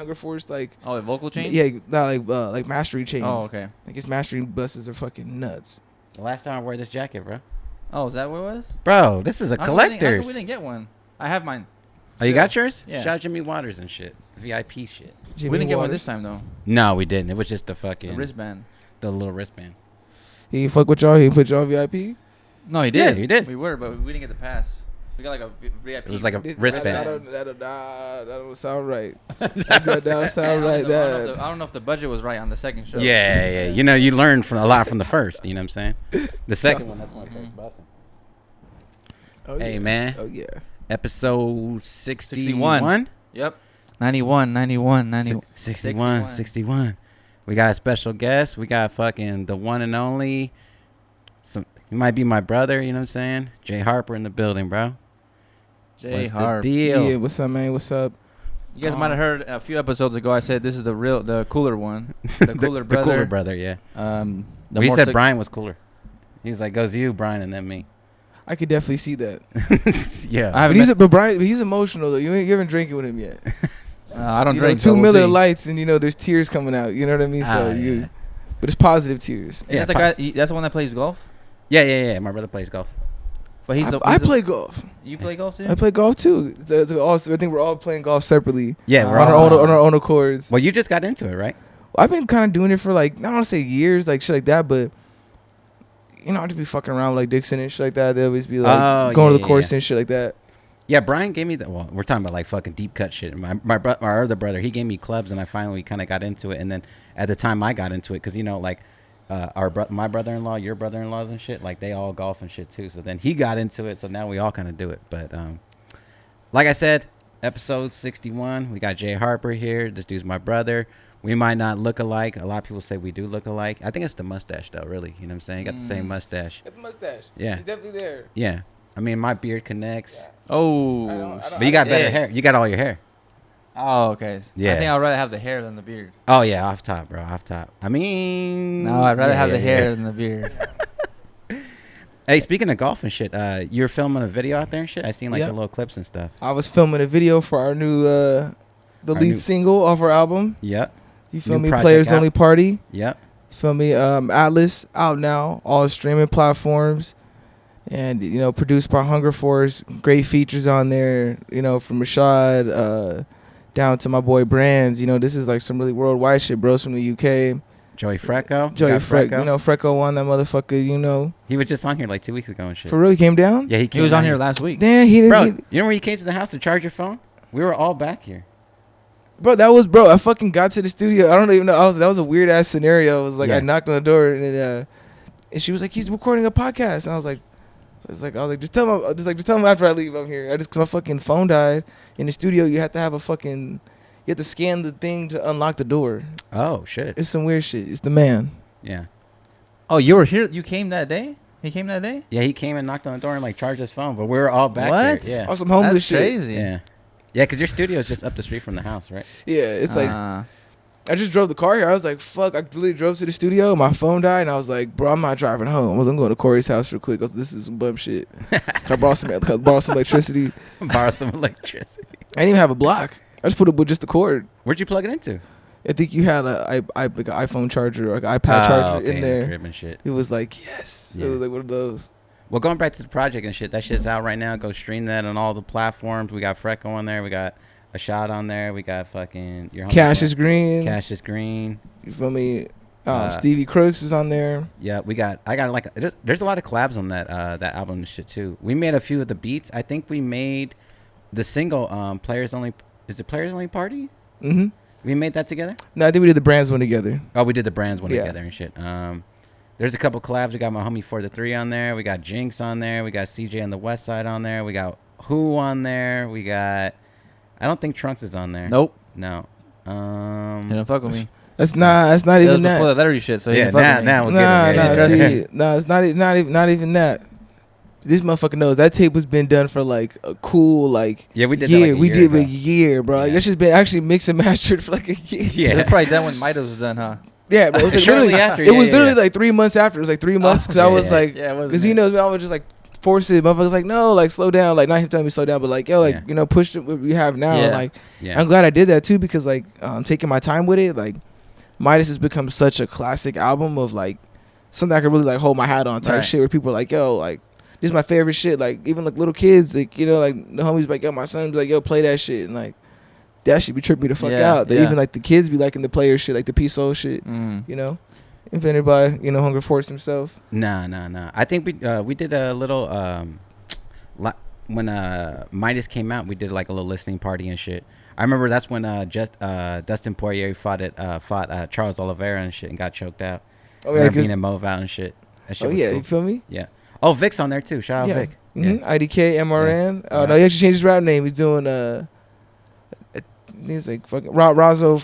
Hunger Force like. Oh, the vocal chain. Yeah, not like mastery chains. Oh, okay. Like his mastery buses are fucking nuts. The last time I wore this jacket, bro. Oh, is that what it was? Bro, this is a How collector's. come we didn't get one? I have mine. Oh, you got yours? Yeah. Shout out Jimmy Waters and shit. VIP shit. Jimmy We didn't get one Waters. this time though. No, we didn't. It was just the fucking The wristband. the little wristband. He fuck with y'all. He put y'all VIP. No, he Yeah, did. he did. We were, but we didn't get the pass. We got like a VIP. It was like a That wristband. don't sound right. That don't sound I right. I don't know if the budget was right on the second show. Yeah. You know, you learn from a lot from the first. You know what I'm saying? The second one, that's when I started busting. Oh, Hey, yeah. man. Oh yeah. Episode 61. Yep. 91. 61. We got a special guest. We got fucking the one and only. He might be my brother, you know what I'm saying? Jay Harper in the building, bro. Jay What's Harp. the deal? Yeah. What's up, man? What's up? You guys might have heard a few episodes ago. I said this is the cooler one, the cooler brother. The cooler brother, yeah. The He more said sig- Brian was cooler. He was like, goes you, Brian, and then me. I could definitely see that. Yeah. I haven't. But Brian, he's emotional though. You haven't drinking with him yet. I don't You drink. know, 2 but we'll Miller see. Lights, and there's tears coming out. You know what I mean? So yeah. but it's positive tears. Is that the guy? That's the one that plays golf. Yeah. My brother plays golf. But I play golf. You play golf too? I play golf too. I think we're all playing golf separately. Yeah, on we're on all. our own accords. Well, you just got into it, right? I've been kind of doing it for like, I don't want to say years, like shit like that, but I just be fucking around with like Dixon and shit like that. They always be like going to the course and shit like that. Yeah, Brian gave me well, we're talking about like fucking deep cut shit. My other brother, he gave me clubs, and I finally kind of got into it. And then at the time I got into it, because like my brother-in-law, your brother-in-laws and shit, like they all golf and shit too. So then he got into it, so now we all kind of do it. But like I said, episode 61, we got Jay Harper here. This dude's my brother. We might not look alike. A lot of people say we do look alike. I think it's the mustache though, really. You know what I'm saying? He got the same mustache. Got the mustache. Yeah. He's definitely there. Yeah. I mean, my beard connects. Yeah. Oh. I don't- But you got better hair. You got all your hair. Oh, okay. Yeah. I think I'd rather have the hair than the beard. Oh yeah, off top, bro, off top. I mean, No, I'd rather yeah, have the yeah, hair yeah. than the beard. Hey, speaking of golf and shit, you're filming a video out there and shit. I seen like Yeah. the little clips and stuff. I was filming a video for our new, the lead single off our album. Yep, You feel New me? project Players out. Only Party. yep. You feel me? Atlas out now, all streaming platforms, and produced by Hunger Force. Great features on there. From Rashad down to my boy Brands. This is like some really worldwide shit, bros from the UK. Joey Frecco. Joey You got Frecco. Frecco won that motherfucker. He was just on here like 2 weeks ago and shit. For real, he came down. Yeah, he He came was down on here last week. Damn, he didn't. Bro, you remember when you came to the house to charge your phone? We were all back here. Bro, I fucking got to the studio. I don't even know. That was a weird ass scenario. It was like Yeah. I knocked on the door and she was like, "He's recording a podcast." And I was like, just tell him after I leave. I'm here. Cause my fucking phone died in the studio. You have to scan the thing to unlock the door. Oh shit. It's some weird shit. It's the man. Yeah. Oh, you were here? You came that day? He came that day? Yeah, he came and knocked on the door and like charged his phone, but we were all back What? here. Yeah. On some homeless That's shit. crazy. Yeah. Yeah, because your studio is just up the street from the house, right? Yeah, it's like I just drove the car here. I was like, fuck. I really drove to the studio. My phone died, and I was like, bro, I'm not driving home. I'm going to Corey's house real quick. This is some bum shit. I borrowed some electricity. Borrow some electricity. I didn't even have a block. I just put it with just the cord. Where'd you plug it into? I think you had like an iPhone charger or like an iPad charger in there. Crib and shit. It was like, yes. Yeah. It was like one of those. Well, going back to the project and shit, that shit's out right now. Go stream that on all the platforms. We got Frecco on there. We got a shot on there. We got fucking your Cash is Green. Cash is Green. You feel me? Stevie Crooks is on there. Yeah, I got like there's a lot of collabs on that album and shit too. We made a few of the beats. I think we made the single Players Only. Is it Players Only Party? Mm-hmm. We made that together. No, I think we did the Brands one together. Oh, we did the Brands one Yeah. together and shit. There's a couple collabs. We got my homie 4the3 on there. We got Jinx on there. We got CJ on the West Side on there. We got Who on there. We got. I don't think Trunks is on there. Nope. No. He didn't fuck with me. That's not It was even before that. the Lettery shit, so he Yeah, didn't fuck with me. now we'll get it. No, it's not even that. This motherfucker knows that tape was been done for like a cool Yeah, we did year. that like a we year did ago. a year, bro. Like Yeah. that's just been actually mixed and mastered for like a year. Yeah. It was probably done when Midas was done, huh? Yeah, bro. It was like Shortly literally after, It yeah, was yeah, literally yeah. like 3 months after. It was like 3 months because yeah, I was yeah. like, Yeah, it was. because he knows me. I was just like force it. Motherfuckers like, no, like slow down. Like not him telling me slow down, but like, yo, like Yeah. you know, push what we have now. Yeah. Like Yeah. I'm glad I did that too because like taking my time with it. Like Midas has become such a classic album of like something I could really like hold my hat on type Right. shit where people are like, yo, like this is my favorite shit. Like even like little kids, like you know, like the homies be like, yo, my son's like, yo, play that shit, and like that shit be tripping me the fuck Yeah, out. That yeah. even like the kids be liking the player shit, like the Peace Soul shit, you know. Invented by Hunger Force himself. Nah. I think we did a little when Midas came out, we did like a little listening party and shit. I remember that's when Dustin Poirier fought Charles Oliveira and shit and got choked out. Oh yeah, being in Move out and shit. That shit oh was yeah, cool. you feel me? Yeah. Oh, Vic's on there too. Shout out Yeah. Vic. Mm-hmm. Yeah. IDK, MRN. Oh Yeah. no, he actually changed his rap name. He's doing he's like fucking Razo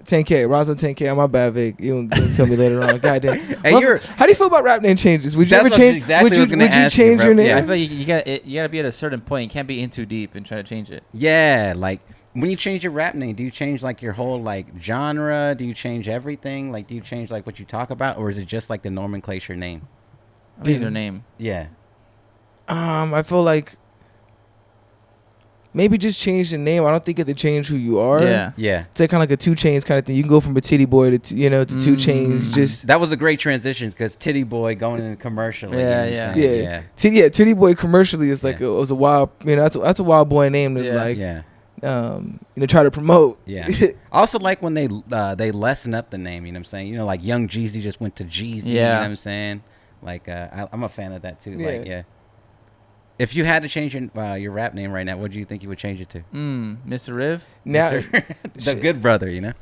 10K. Razo 10K. My bad, Vic. You don't kill me later on. Goddamn. Hey, How do you feel about rap name changes? Would you That's ever what change? exactly would was you, gonna would you ask you, change bro. your name? Yeah. I feel like you gotta be at a certain point. You can't be in too deep and try to change it. Yeah, like when you change your rap name, do you change like your whole like genre? Do you change everything? Like, do you change like what you talk about, or is it just like the nomenclature name? I mean, their name. Yeah. I feel like maybe just change the name. I don't think you have to change who you are. Yeah. Yeah. It's like kind of like a 2 Chainz kind of thing. You can go from a titty boy to 2 Chainz. Just That was a great transition because Titty Boy going in commercially. Yeah, you know what I'm yeah. saying? Titty boy commercially is like Yeah. it was a wild. That's a wild boy name to Yeah. like Yeah. try to promote. Yeah. I also like when they lessen up the name, you know what I'm saying? You know, like Young Jeezy just went to Jeezy, you know Yeah. what I'm saying? Like I'm a fan of that too. Yeah. Like, yeah. If you had to change your rap name right now, what do you think you would change it to? Mr. Riv. Now, The shit. good brother, you know?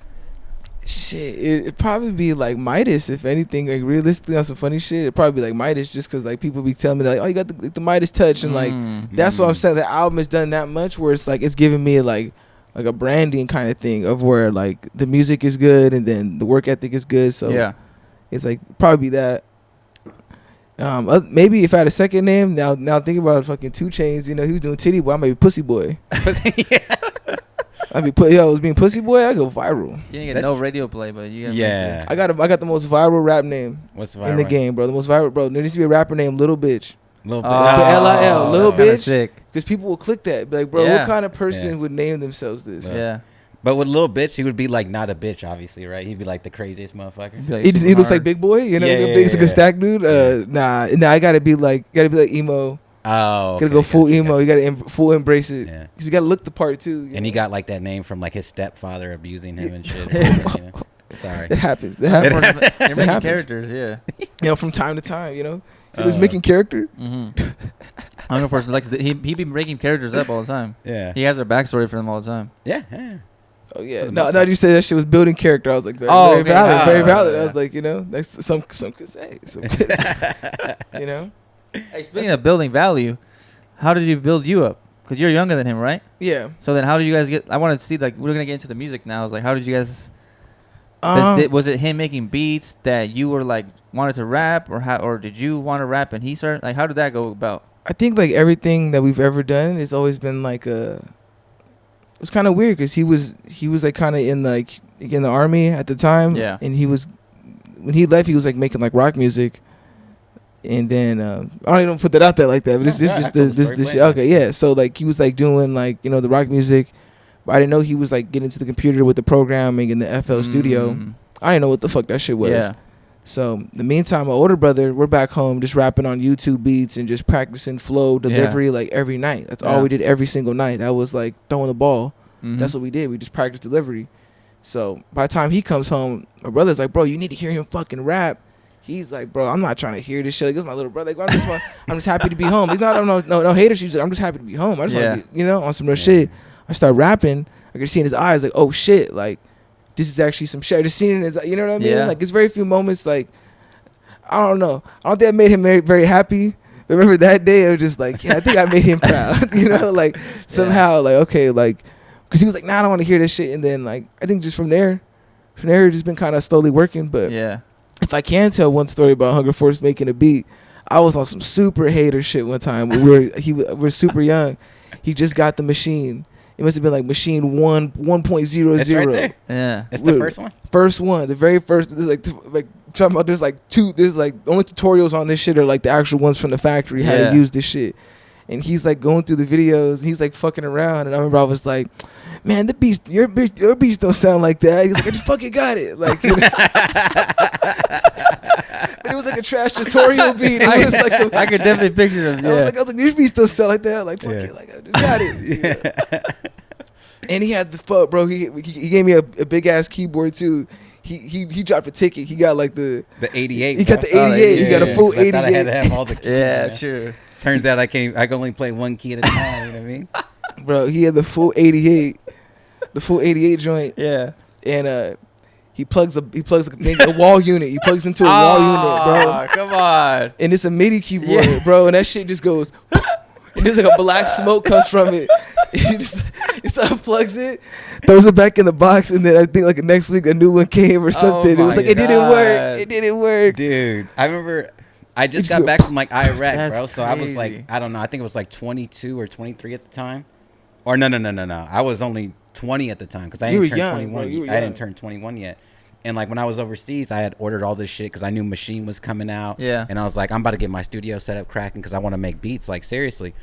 Shit, it'd probably be like Midas, if anything. Like realistically, on some funny shit, it'd probably be like Midas, just because like people be telling me like, oh, you got the Midas touch, and like that's what I'm saying. The album has done that much where it's like it's giving me like a branding kind of thing of where like the music is good and then the work ethic is good. So Yeah. it's like probably that. Maybe if I had a second name, now think about fucking 2 Chainz. You know, he was doing Titty Boy. I might be Pussy Boy. I was being Pussy Boy. I go viral. You didn't get That's no radio play, but you got Yeah. I got the most viral rap name What's in the game, bro. The most viral, bro. There needs to be a rapper named Little Bitch. Little bit. LIL, Lil that's kinda Bitch. sick. Because people will click that. Be like, bro, Yeah. what kind of person Yeah. would name themselves this? Yeah. But with Lil Bitch, he would be like not a bitch, obviously, right? He'd be like the craziest motherfucker. Be like He looks super like Big Boy, you know? Yeah, he's yeah, he's like yeah. a stack dude. Yeah. Nah, I gotta be like emo. Oh, Gotta go full emo. You gotta full embrace it. Yeah. Cause you gotta look the part too. you And he know? got like that name from like his stepfather abusing him and shit. You know? Sorry. It happens. It happens. They're making happens. characters, yeah. You know, from time to time. You know, so he's making character. Mm-hmm. Hunger Force likes he be breaking characters up all the time. Yeah. He has a backstory for them all the time. Yeah. Yeah. Oh yeah. the No, most no. You say that shit was building character. I was like, very, Oh, very okay. valid. Very Oh, valid. I yeah. was like, you know, that's some could say. You know. Hey, speaking of building value, how did he build you up? Because you're younger than him, right? Yeah. So then how did you guys get... I want to see, like, we're going to get into the music now. I was like, how did you guys... was it him making beats that you were, like, wanted to rap? Or did you want to rap and he started... Like, how did that go about? I think, like, everything that we've ever done has always been, like, it was kind of weird because he was like, kind of in the army at the time. Yeah. And when he left, he was, like, making, like, rock music. And then I don't even put that out there like that, but it's just this shit. Okay, yeah. So like he was like doing like the rock music, but I didn't know he was like getting to the computer with the programming in the FL Studio. I didn't know what the fuck that shit was. Yeah. So in the meantime, my older brother, we're back home just rapping on YouTube beats and just practicing flow delivery like every night. That's all we did every single night. That was like throwing the ball. That's what we did. We just practiced delivery. So by the time he comes home, my brother's like, bro, you need to hear him fucking rap. He's like, bro, I'm not trying to hear this shit. Like, this is my little brother. Like, I'm just happy to be home. He's not no hater. She's like, I'm just happy to be home. I just want to be, on some real shit. I start rapping. I could see in his eyes, like, oh shit, like, this is actually some shit. I just seen it in his, you know what I mean? Yeah. Like, it's very few moments, like, I don't know. I don't think I made him very, very happy. But remember that day, I was just like, yeah, I think I made him proud. Like, somehow, like, okay, like, because he was like, nah, I don't want to hear this shit. And then, like, I think just from there, it's just been kind of slowly working. But yeah. If I can tell one story about Hunger Force making a beat, I was on some super hater shit one time. We were super young. He just got the machine, It must have been like machine 1.00. It's right there. Yeah. It's the first one. First one, the very first. There's like talking about. There's like two. There's like only tutorials on this shit are like the actual ones from the factory how Yeah. to use this shit. And he's like going through the videos. And he's like fucking around. And I remember I was like, man, your beats don't sound like that. He's like, I just fucking got it. Like, but it was like a trash tutorial beat. It was like some, I could definitely picture them. I Yeah. was like, these beats don't sound like that. Like, fuck Yeah. it. Like, I just got it. And he had the fuck, bro. He gave me a big ass keyboard too. He dropped a ticket. He got like the 88. He got the bro. 88. He got a full 'Cause I thought I had 88. to have all the keys. Yeah, man. sure. Turns out I can only play one key at a time. You know what I mean? Bro, he had the full 88, the full 88 joint, Yeah. and he plugs a wall unit. He plugs into a wall unit, bro. Come on. And it's a MIDI keyboard, Yeah. bro. And that shit just goes, and there's like a black smoke comes from it. He just unplugs it, throws it back in the box, and then I think like next week a new one came or something. It was my like it didn't work. God. It didn't work. Dude, I remember I just It's got good. back from like Iraq, That's bro. So I was like, crazy. I don't know. I think it was like 22 or 23 at the time. Or no. I was only 20 at the time because I You didn't were turn young, 21. bro. You were I young. didn't turn 21 yet. And like when I was overseas, I had ordered all this shit because I knew Machine was coming out. Yeah. And I was like, I'm about to get my studio set up cracking because I want to make beats, like seriously.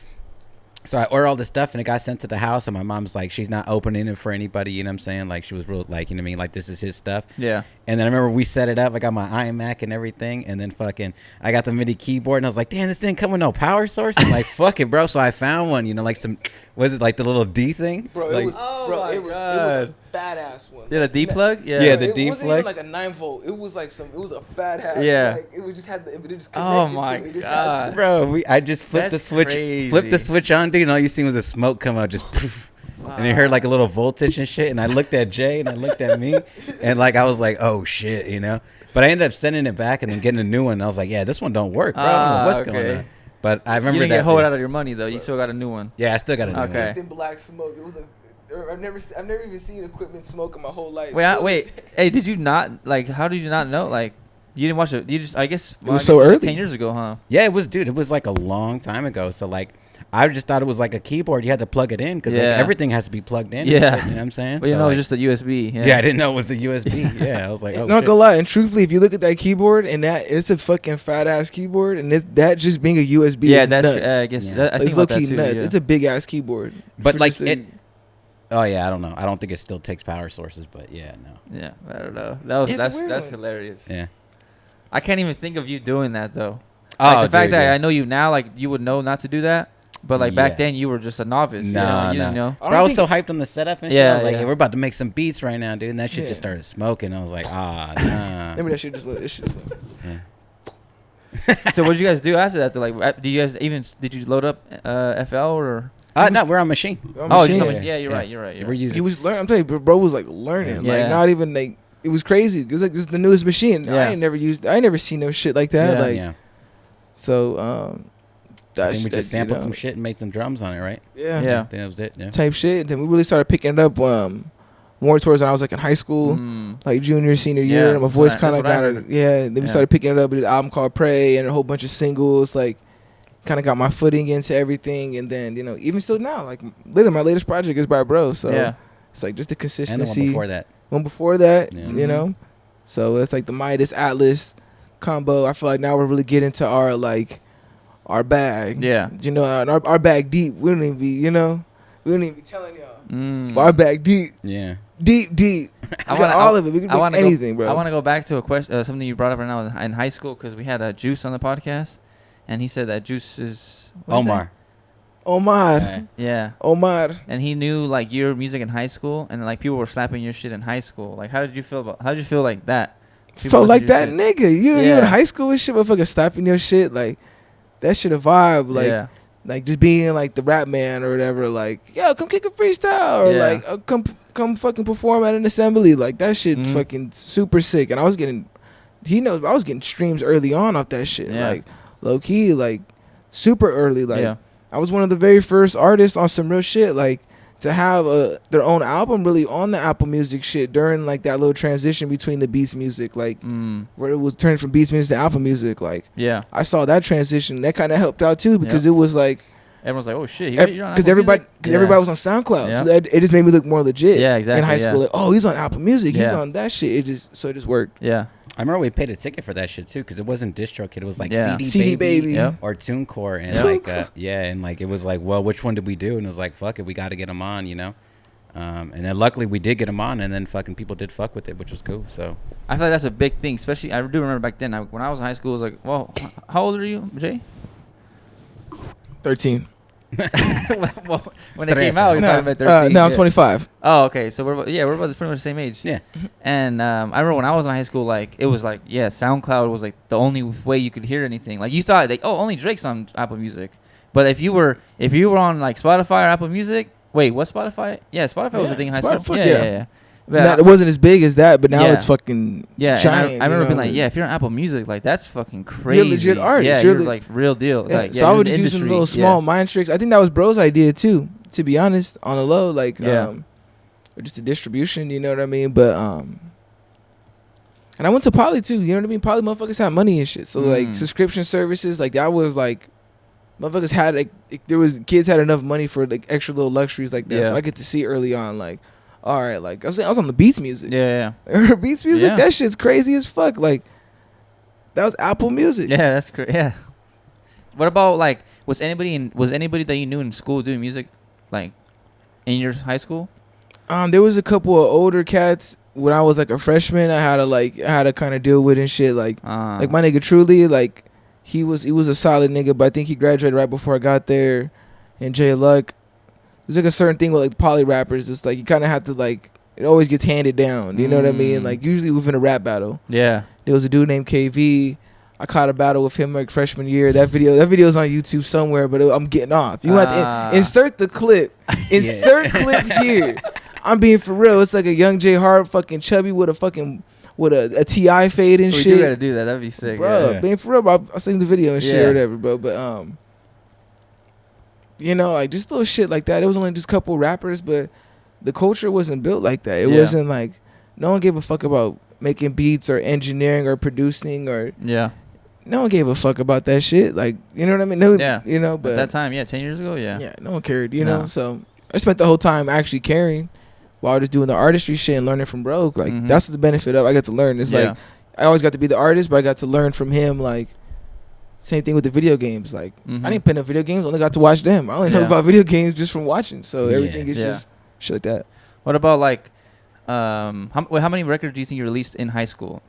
So I ordered all this stuff and it got sent to the house, and my mom's like, she's not opening it for anybody, you know what I'm saying? Like she was real, like, you know what I mean? Like this is his stuff. Yeah. And then I remember we set it up. I got my iMac and everything, and then fucking I got the MIDI keyboard, and I was like, damn, this didn't come with no power source. I'm like, fuck it, bro. So I found one, you know, like some, was it like the little D thing? Bro, like, it was, Oh bro, my it was God. a badass one. Yeah, the D plug? Yeah. Yeah, the it D wasn't plug? even like a 9-volt. It was like it was a fat ass. Yeah. Like, it would just had it just Oh connected my to it. It just had God. to- bro, I just flipped That's the switch, crazy. flipped the switch on, dude, and all you seen was the smoke come out, just poof. And you heard like a little voltage and shit. And I looked at Jay and I looked at me, and like I was like, oh shit, you know. But I ended up sending it back and then getting a new one. And I was like, yeah, this one don't work, bro. I don't know what's going on. But I remember You didn't that. get hold dude. out of your money though. You still got a new one. Yeah, I still got a new Okay. one. Just in black smoke. It was I've never even seen equipment smoke in my whole life. Wait. Hey, did you not like? How did you not know? Like, you didn't watch it. You just. I guess. was I so guess early. 10 years ago, huh? Yeah, it was, dude. It was like a long time ago. So like, I just thought it was like a keyboard. You had to plug it in because Yeah. like, everything has to be plugged in. and Yeah. shit, you know what I'm saying? Well, you So, know, like, it's just a USB. yeah, I didn't know it was a USB. Yeah, I was like, oh, Not shit. gonna lie, and truthfully, if you look at that keyboard and that it's a fucking fat ass keyboard, and that just being a USB, Yeah, is that's. nuts. I guess. Yeah. That, I think It's low about that key too. nuts. Yeah. It's a big ass keyboard. But For like just it. Oh yeah, I don't know. I don't think it still takes power sources, but yeah, no. Yeah, I don't know. That was Yeah, that's it's a weird that's one. hilarious. Yeah. I can't even think of you doing that though. Oh, Like the fact dude, that yeah. I know you now, like you would know not to do that, but like back Yeah. then you were just a novice. Nah, you didn't nah. know. I Bro, I was don't so hyped on the setup and shit. Yeah, I was like, yeah. hey, we're about to make some beats right now, dude. And that shit Yeah. just started smoking. I was like, ah, nah. Remember that shit just went. This shit just went. Yeah. So what did you guys do after that? Though? Like, did you guys did you load up FL or? No, we're on machine. Oh, just Machine. on yeah, you're right. You're right. We're using. He was learning. I'm telling you, bro was like learning. Yeah. Like not even like it was crazy. It was like this is the newest machine. Yeah. I ain't never seen no shit like that. Yeah. Like yeah. so I that think we shit, just you sampled know, some shit and made some drums on it, right? Yeah. I Yeah. think that was it. Yeah. Type shit. And then we really started picking it up more towards when I was like in high school. Mm. Like junior, senior Yeah, year, and my that's voice what I- kind of that's what I got heard. yeah. Then we Yeah. started picking it up with an album called Pray and a whole bunch of singles. Like, kind of got my footing into everything, and then even still now, like literally my latest project is by Bro. So Yeah. it's like just the And the consistency. one before that. One before that, Yeah. you know. So it's like the Midas Atlas combo. I feel like now we're really getting to our bag. Yeah. You know, and our bag deep. We don't even be, we don't even be telling y'all. Mm. But our bag deep. Yeah. We I got wanna- all of it. We can I make wanna anything, bro. I want to go back to a question, something you brought up right now in high school, because we had Juice on the podcast, and he said that Juice is what is Omar. Omar. Yeah. that? Yeah. Omar. And he knew like your music in high school, and like people were slapping your shit in high school. Like, how did you feel like that? People Felt listening like to your that shit. nigga. You Yeah. in high school and shit, motherfucker slapping your shit. Like, that shit a vibe. Like, yeah. like just being like the rap man or whatever. Like, yo, come kick a freestyle. Or Yeah. like, come fucking perform at an assembly. Like, that shit Mhm. fucking super sick. And I was getting streams early on off that shit. Yeah. Like, low key, like, super early. Like, Yeah. I was one of the very first artists on some real shit, like to have their own album really on the Apple Music shit during like that little transition between the Beats Music, like where it was turning from Beats Music to Apple Music. Like Yeah. I saw that transition. That kind of helped out too because it was like everyone's like, oh shit, because everybody was on SoundCloud, so that it just made me look more legit. Yeah, exactly. In high school, like, oh, he's on Apple Music, he's Yeah. on that shit. It just worked. Yeah. I remember we paid a ticket for that shit too, because it wasn't DistroKid. It was like Yeah. CD Baby. Yep. or TuneCore, and TuneCore. and like it was like, well, which one did we do? And it was like, fuck it, we got to get them on, you know. And then luckily we did get them on, and then fucking people did fuck with it, which was cool. So I feel like that's a big thing, especially I do remember back then. When I was in high school, it was like, well, how old are you, Jay? 13. Well, when it came out, you probably been 13. No, I'm 25. Oh, okay. So we're about pretty much the same age. yeah, And I remember when I was in high school, like it was like, yeah, SoundCloud was like the only way you could hear anything. Like you thought, like, oh, only Drake's on Apple Music. But if you were on like Spotify or Apple Music, wait, what Spotify? Yeah, Spotify was a thing in high school. Yeah. But It wasn't as big as that, but now Yeah. it's fucking giant. And I remember being like, yeah, if you're on Apple Music, like that's fucking crazy. You're a legit artist. Yeah, You're you're like real deal. Yeah. Like, So I you're was in just the using industry. little small mind tricks. I think that was Bro's idea too, to be honest, on the low, like just the distribution, you know what I mean? But and I went to Poly too, you know what I mean? Poly motherfuckers had money and shit. So like subscription services, like that was like motherfuckers had like kids had enough money for like extra little luxuries like that. Yeah. So I get to see early on like, all right, like I was on the Beats music. Yeah. Beats music, Yeah. that shit's crazy as fuck. Like that was Apple Music. Yeah, that's great. Yeah. What about like was anybody that you knew in school doing music, like in your high school? There was a couple of older cats when I was like a freshman. I had to kind of deal with and shit. Like my nigga Truly, like he was a solid nigga, but I think he graduated right before I got there. And Jay Luck, there's like a certain thing with like poly rappers. It's like you kind of have to like it always gets handed down. You know what I mean? Like usually within a rap battle. Yeah. There was a dude named KV. I caught a battle with him like freshman year. That video's on YouTube somewhere, but I'm getting off. You want to insert the clip. Insert clip here. I'm being for real. It's like a young J Harp fucking chubby with a TI fade and shit. You gotta do that. That'd be sick, bro. Yeah. Being for real, bro. I'll send the video and shit or whatever, bro. But you know, like just little shit like that. It was only just a couple rappers, but the culture wasn't built like that. It wasn't like no one gave a fuck about making beats or engineering or producing or no one gave a fuck about that shit. Like you know what I mean? No, you know. But at that time, 10 years ago, no one cared. You know, so I spent the whole time actually caring while just doing the artistry shit and learning from Broke. Like that's the benefit of. I got to learn. It's like I always got to be the artist, but I got to learn from him. Like same thing with the video games. Like I didn't play no video games. I only got to watch them. I only know about video games just from watching. So everything is just shit like that. What about like, how many records do you think you released in high school?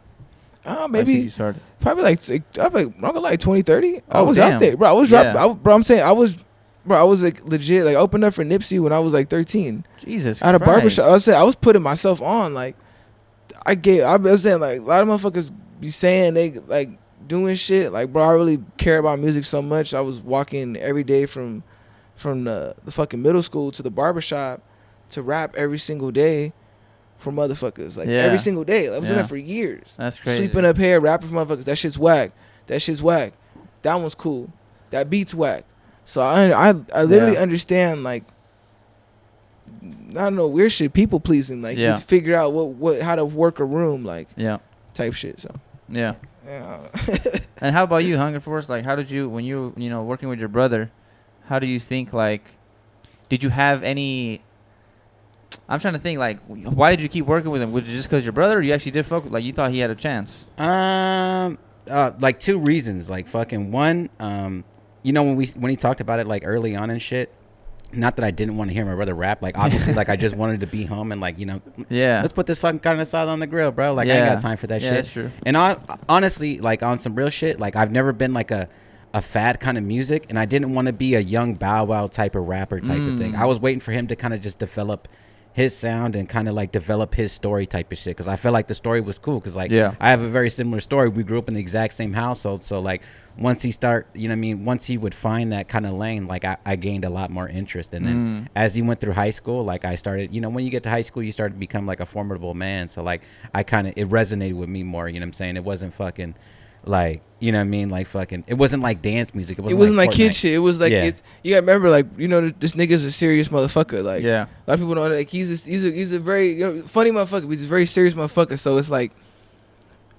Maybe you started. Probably I'm gonna like 20, 30. I was damn. out there, bro. I was dropping. Bro, I'm saying I was like legit. Like I opened up for Nipsey when I was like 13. Jesus At a Christ. barbershop. I was putting myself on. Like I was saying like a lot of motherfuckers be saying they like doing shit. Like bro, I really care about music so much. I was walking every day from the fucking middle school to the barbershop to rap every single day. For motherfuckers, like every single day. I was doing that for years. That's crazy. Sweeping up hair, rapping for motherfuckers. That shit's whack. That one's cool. That beat's whack. So I literally understand like I don't know weird shit, people pleasing. Like you figure out what how to work a room like type shit. So yeah. And how about you, Hunger Force? Like how did you when you working with your brother? How do you think like? Did you have any? I'm trying to think, like, why did you keep working with him? Was it just because your brother, or you actually did focus? Like, you thought he had a chance? Like two reasons. Like, fucking one, you know, when he talked about it, like, early on and shit, not that I didn't want to hear my brother rap. Like, obviously, like, I just wanted to be home and, like, you know, let's put this fucking carne asada on the grill, bro. Like, I ain't got time for that shit. That's true. And honestly, like, on some real shit, like, I've never been, like, a fad kind of music, and I didn't want to be a young Bow Wow type of rapper type of thing. I was waiting for him to kind of just develop his sound and kind of like develop his story type of shit, because I felt like the story was cool, because like I have a very similar story. We grew up in the exact same household, so like once he once he would find that kind of lane, like I gained a lot more interest. And then as he went through high school, like I started, you know, when you get to high school you start to become like a formidable man, so like it resonated with me more, you know what I'm saying? It wasn't fucking like, you know what I mean, like fucking, it wasn't like dance music. It wasn't like kid shit. It was like it's, you gotta remember, like, you know, this nigga's a serious motherfucker. Like a lot of people don't, like, he's a very, you know, funny motherfucker, but he's a very serious motherfucker. So it's like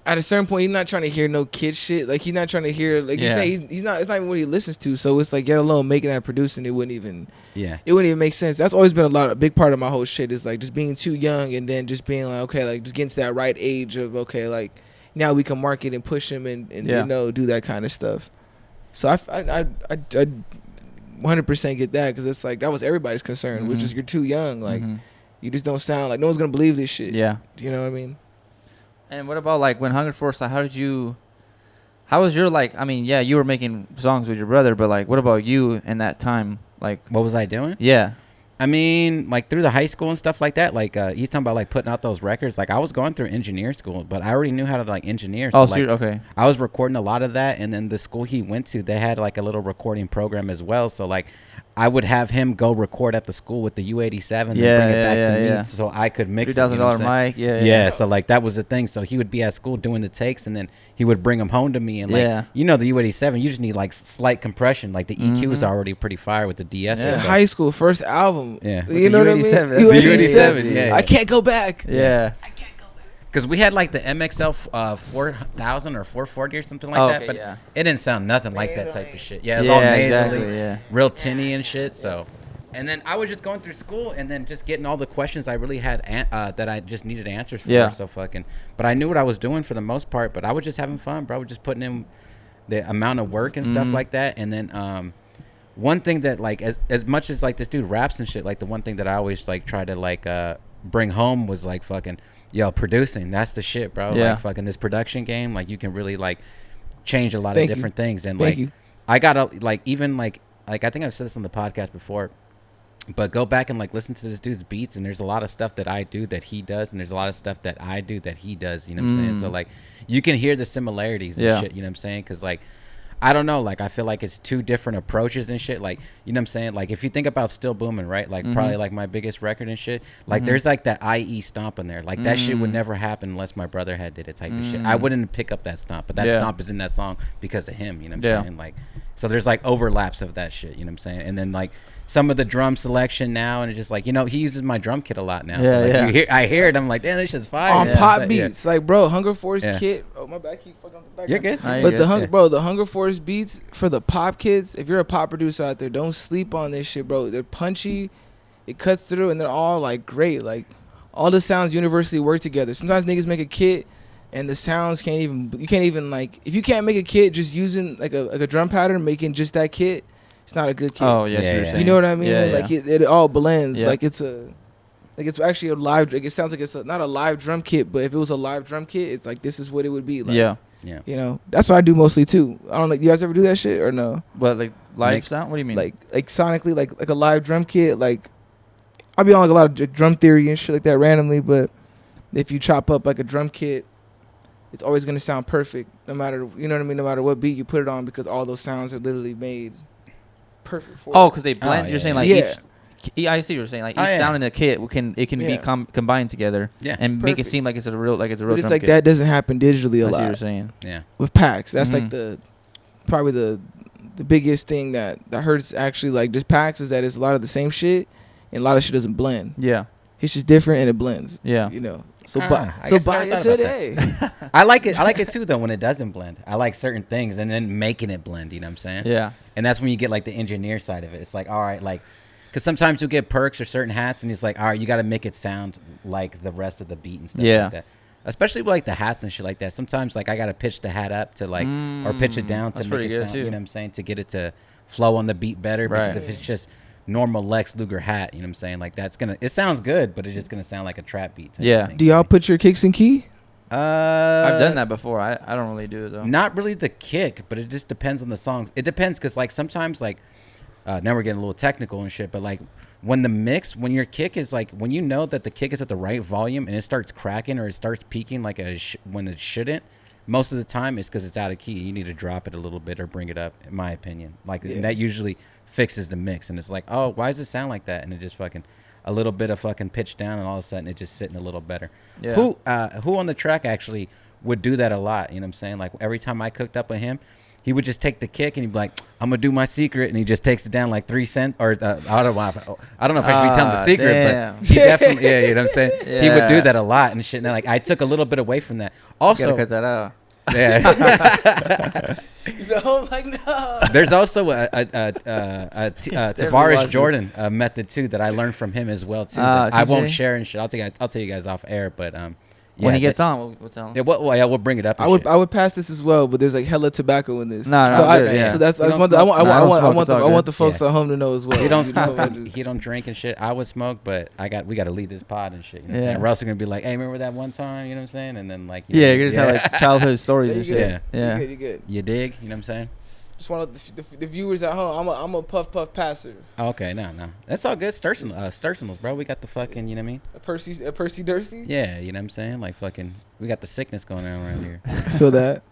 at a certain point, he's not trying to hear no kid shit. Like he's not trying to hear like you say. He's not. It's not even what he listens to. So it's like, get alone making that producing. It wouldn't even make sense. That's always been a big part of my whole shit is like just being too young and then just being like, okay, like just getting to that right age of okay, like now we can market and push him and you know do that kind of stuff. So I 100% get that because it's like that was everybody's concern, which is you're too young. Like you just don't sound like no one's gonna believe this shit. Yeah, you know what I mean. And what about like when Hunger Force? Like, how was your like? I mean, yeah, you were making songs with your brother, but like, what about you in that time? Like, what was I doing? Yeah, I mean, like through the high school and stuff like that. Like he's talking about like putting out those records. Like I was going through engineer school, but I already knew how to like engineer. So, like, okay. I was recording a lot of that, and then the school he went to, they had like a little recording program as well. So like, I would have him go record at the school with the U87 and bring it back to me so I could mix $3,000 mic. Yeah. So like that was the thing. So he would be at school doing the takes, and then he would bring them home to me. And like, you know, the U87, you just need like slight compression. Like the EQ is already pretty fire with the DS. Yeah. High school first album. Yeah. You know what I mean? U87. Yeah. I can't go back. Yeah. Because we had like the MXL 4000 or 440 or something like that, but it didn't sound nothing like that type of shit. Yeah, it was all nasally, real tinny and shit. So, and then I was just going through school and then just getting all the questions I really had that I just needed answers for. Yeah. So fucking, but I knew what I was doing for the most part. But I was just having fun, bro. I was just putting in the amount of work and stuff like that. And then one thing that like as much as like this dude raps and shit, like the one thing that I always like try to like bring home was like fucking. Yo, producing, that's the shit, bro. Yeah. Like fucking this production game, like you can really like change a lot of different things. And like you. I gotta like even like I think I've said this on the podcast before, but go back and like listen to this dude's beats, and there's a lot of stuff that I do that he does, and there's a lot of stuff that I do that he does, you know what I'm saying? So like you can hear the similarities and shit, you know what I'm saying? Because like I don't know, like I feel like it's two different approaches and shit. Like, you know what I'm saying? Like if you think about Still Booming, right? Like probably like my biggest record and shit. Like there's like that IE stomp in there. Like that shit would never happen unless my brother had did it type of shit. I wouldn't pick up that stomp, but that stomp is in that song because of him, you know what I'm saying? Like so there's like overlaps of that shit, you know what I'm saying? And then like some of the drum selection now, and it's just like, you know, he uses my drum kit a lot now. Yeah, so like I hear it, I'm like, damn, this shit's fire. On pop beats, like bro, Hunger Force kit. Oh my bad, keep fucking back. You're good. But the Hunger Force beats for the pop kids. If you're a pop producer out there, don't sleep on this shit, bro. They're punchy, it cuts through, and they're all like great. Like all the sounds universally work together. Sometimes niggas make a kit, and the sounds can't even like if you can't make a kit just using like a drum pattern, making just that kit. It's not a good kit. Oh yes, you know what I mean? Yeah, like it all blends. Like it's actually a live. Like it sounds like it's not a live drum kit, but if it was a live drum kit, it's like this is what it would be. Like, yeah. You know, that's what I do mostly too. I don't know. You guys ever do that shit or no? But like live sound? What do you mean? Like sonically, like a live drum kit. Like I'll be on like a lot of drum theory and shit like that randomly, but if you chop up like a drum kit, it's always gonna sound perfect, no matter you know what I mean. No matter what beat you put it on, because all those sounds are literally made perfect for because they blend. You're saying like yeah. I see what you're saying. Like each sound in a kit can be combined together, and make it seem like it's a real but drum it's like kit. that doesn't happen digitally a I see lot. what you're saying. Yeah. With packs, that's like probably the biggest thing that hurts actually like just packs is that it's a lot of the same shit, and a lot of shit doesn't blend. Yeah. It's just different and it blends. Yeah. You know. So buy it today. I like it too though when it doesn't blend. I like certain things and then making it blend, you know what I'm saying? Yeah. And that's when you get like the engineer side of it. It's like, all right, like because sometimes you'll get perks or certain hats and it's like, all right, you got to make it sound like the rest of the beat and stuff like that. Especially with like the hats and shit like that. Sometimes like I got to pitch the hat up to like or pitch it down to make it sound, you know what I'm saying, to get it to flow on the beat better. Because if it's just normal Lex Luger hat, you know what I'm saying, like it sounds good, but it's just gonna sound like a trap beat type of thing. Do y'all put your kicks in key? I've done that before. I don't really do it though. Not really the kick, but it just depends on the songs. It depends because like sometimes like now we're getting a little technical and shit, but like when your kick is like when you know that the kick is at the right volume and it starts cracking or it starts peaking like when it shouldn't, most of the time it's because it's out of key. You need to drop it a little bit or bring it up, in my opinion. Like and that usually fixes the mix, and it's like, oh, why does it sound like that? And it just fucking a little bit of fucking pitch down, and all of a sudden it just sitting a little better. Who on the track actually would do that a lot, you know what I'm saying? Like every time I cooked up with him, he would just take the kick and he'd be like, I'm gonna do my secret, and he just takes it down like 3 cents, or I don't know if I should be telling the secret, but he definitely, yeah, you know what I'm saying. Yeah. He would do that a lot and shit. And like I took a little bit away from that. Also, You gotta cut that out. yeah. He's at home like, no. There's also a Tavares Jordan method too that I learned from him as well too. That I won't share and shit. I'll tell you guys off air, but yeah, when he gets on, we'll tell him. Yeah, we'll bring it up. I would pass this as well, but there's like hella tobacco in this. No, so good, so I want the folks Yeah. at home to know as well. He don't smoke. He don't drink and shit. I would smoke, but we got to lead this pod and shit. You know what I'm saying? We're also gonna be like, hey, remember that one time? You know what I'm saying? And then like, Yeah, you're gonna tell like childhood stories and Yeah, shit. Yeah. you're good. You dig? You know what I'm saying? Just want the viewers at home. I'm a puff passer. Okay, no, that's all good. Stursenals, bro. We got the fucking, you know what I mean? A Percy Dursey. Yeah, you know what I'm saying? Like fucking, we got the sickness going on around here. Feel that?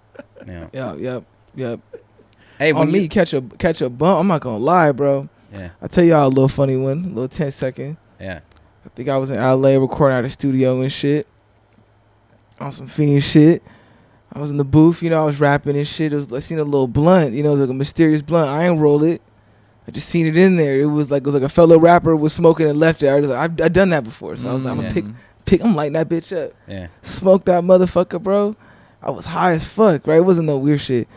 Yeah. Yep. Hey, On me, catch a bump. I'm not gonna lie, bro. Yeah. I'll tell y'all a little funny one, a little 10-second. Yeah. I think I was in LA recording at a studio and shit. On some fiend shit. I was in the booth, I was rapping and shit. I seen a little blunt, it was like a mysterious blunt. I ain't roll it. I just seen it in there. It was like a fellow rapper was smoking and left it. I was like, I've done that before. So I was like, I'm gonna pick. I'm lighting that bitch up. Yeah. Smoke that motherfucker, bro. I was high as fuck, right? It wasn't no weird shit.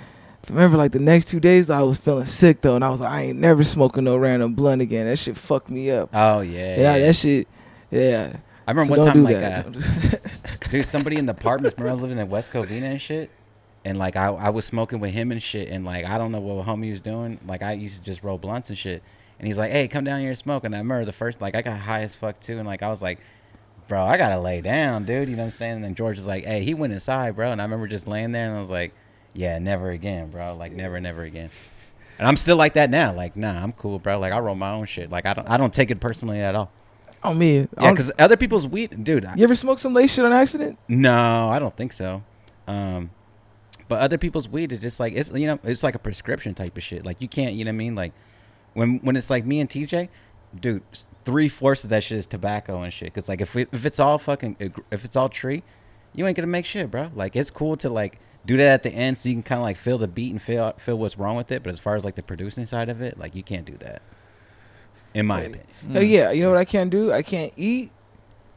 Remember, like the next 2 days, I was feeling sick though, and I was like, I ain't never smoking no random blunt again. That shit fucked me up. Oh yeah. That shit. Yeah. I remember So one don't time, do like, that. dude, somebody in the apartments. Remember I was living in West Covina and shit, and like I was smoking with him and shit, and like I don't know what homie was doing. Like I used to just roll blunts and shit, and he's like, "Hey, come down here and smoke." And I remember the first, like I got high as fuck too, and like I was like, "Bro, I gotta lay down, dude." You know what I'm saying? And then George was like, "Hey," he went inside, bro, and I remember just laying there, and I was like, "Yeah, never again, bro. Like never again." And I'm still like that now. Like, nah, I'm cool, bro. Like I roll my own shit. Like I don't take it personally at all. Oh me. Yeah, because other people's weed, dude. You ever smoke some lace shit on accident? No, I don't think so. But other people's weed is just like it's like a prescription type of shit. Like you can't, you know what I mean? Like when it's like me and TJ, dude, 3/4 of that shit is tobacco and shit. Cause like if it's all tree, you ain't gonna make shit, bro. Like it's cool to like do that at the end so you can kind of like feel the beat and feel what's wrong with it. But as far as like the producing side of it, like you can't do that. In my opinion. Hell yeah. You know what I can't do? I can't eat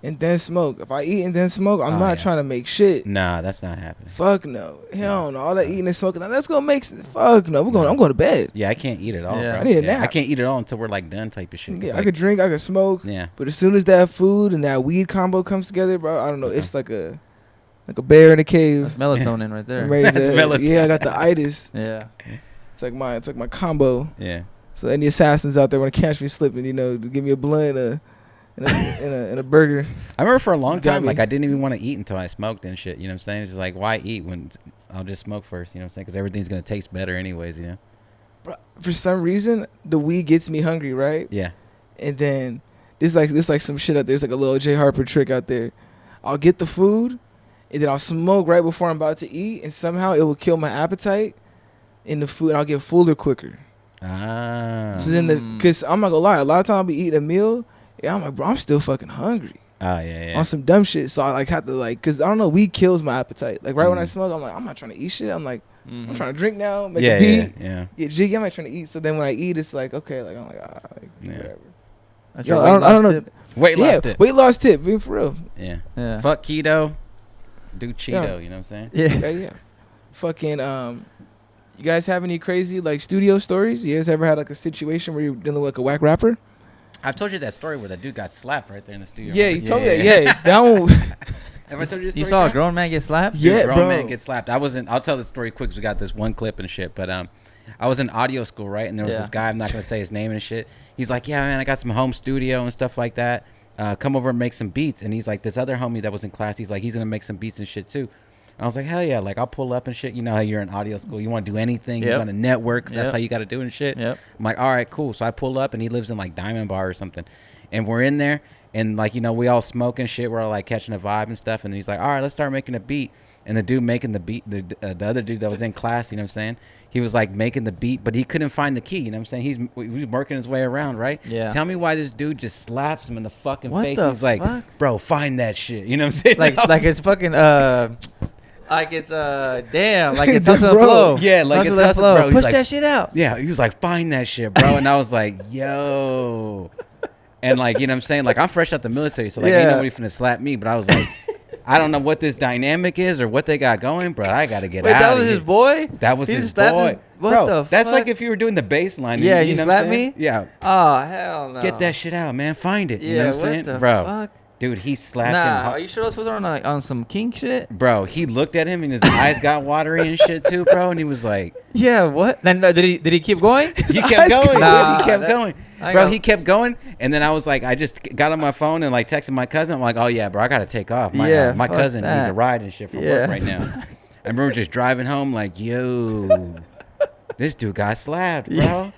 and then smoke. If I eat and then smoke, I'm not trying to make shit. Nah, that's not happening. Fuck no. Hell no. All that eating and smoking, that's gonna make fuck no. I'm going to bed. Yeah, I can't eat at all, Yeah. bro. I need a nap. I can't eat at all until we're like done type of shit. Yeah, Like, I could drink, I could smoke. Yeah. But as soon as that food and that weed combo comes together, bro, I don't know. It's like a bear in a cave. That's melatonin right I'm there. ready That's melatonin. Yeah, I got the itis. Yeah. It's like my combo. Yeah. So any assassins out there want to catch me slipping, give me a blunt and a burger. I remember for a long Got time, me. like I didn't even want to eat until I smoked and shit. You know what I'm saying? It's just like, why eat when I'll just smoke first? You know what I'm saying? Because everything's gonna taste better anyways. You know? Bro, for some reason, the weed gets me hungry, right? Yeah. And then there's like some shit out there. There's like a little J Harper trick out there. I'll get the food, and then I'll smoke right before I'm about to eat, and somehow it will kill my appetite in the food, and I'll get fuller quicker. Ah. So then, because I'm not gonna lie, a lot of times I'll be eating a meal, yeah, I'm like, bro, I'm still fucking hungry. Oh yeah. On some dumb shit. So I like have to because I don't know, weed kills my appetite. Like right when I smoke, I'm like, I'm not trying to eat shit. I'm like, I'm trying to drink now, make a beat, get jiggy. I'm not trying to eat. So then when I eat, it's like, okay, like I'm like, whatever. That's Yo, your I don't know. tip? Weight loss tip. Weight loss tip, being for real. Yeah. Fuck keto. Do Cheeto. Yeah. You know what I'm saying? Yeah. Fucking you guys have any crazy like studio stories? You guys ever had like a situation where you're dealing with like a whack rapper? I've told you that story where that dude got slapped right there in the studio. Yeah, you told me that. Yeah, that one. Have I told you this story? You saw a Josh? grown man get slapped? Dude, Yeah, grown bro. man get slapped. I'll tell the story quick because we got this one clip and shit. But I was in audio school, right? And there was this guy, I'm not gonna say his name and shit. He's like, yeah, man, I got some home studio and stuff like that. Come over and make some beats. And he's like, this other homie that was in class, he's like, he's gonna make some beats and shit too. I was like, hell yeah, like I'll pull up and shit. You know how you're in audio school, you want to do anything, you want to network, 'cause that's how you got to do it and shit. I'm like, all right, cool. So I pull up and he lives in like Diamond Bar or something, and we're in there and like, you know, we all smoke and shit, we're all like catching a vibe and stuff, and he's like, all right, let's start making a beat. And the dude making the beat, the other dude that was in class, you know what I'm saying, he was like making the beat, but he couldn't find the key, you know what I'm saying, he was working his way around, right? Tell me why this dude just slaps him in the fucking face. He's like, bro, find that shit, you know what I'm saying? Like it's fucking Like it's damn, like it's hustle and Bro. flow. Yeah, like Hustle it's and hustle, flow. bro. He's Push like, that shit out. Yeah, he was like, find that shit, bro. And I was like, yo. And like, you know what I'm saying? Like, I'm fresh out the military, so like, ain't nobody finna slap me. But I was like, I don't know what this dynamic is or what they got going, bro. I gotta get Wait, out that of was here. his boy? That was He his just slapped boy. him? What Bro, the that's fuck? like if you were doing the bass line. Yeah, and, you know what slap I'm saying? me? Yeah. Oh, hell no. Get that shit out, man. Find it. Yeah, You know what I'm saying? the Bro, fuck? dude, he slapped Nah, him. are you sure those was on some king shit? Bro, he looked at him and his eyes got watery and shit too, bro. And he was like, Yeah, what? Then did he keep going? he His kept eyes going. Nah, He kept that- going. I Bro, got- he kept going. And then I was like, I just got on my phone and like texted my cousin. I'm like, oh yeah, bro, I gotta take off. Yeah, My fuck cousin needs that. a ride and shit for Yeah. work right now. I remember just driving home like, yo, this dude got slapped, bro. Yeah.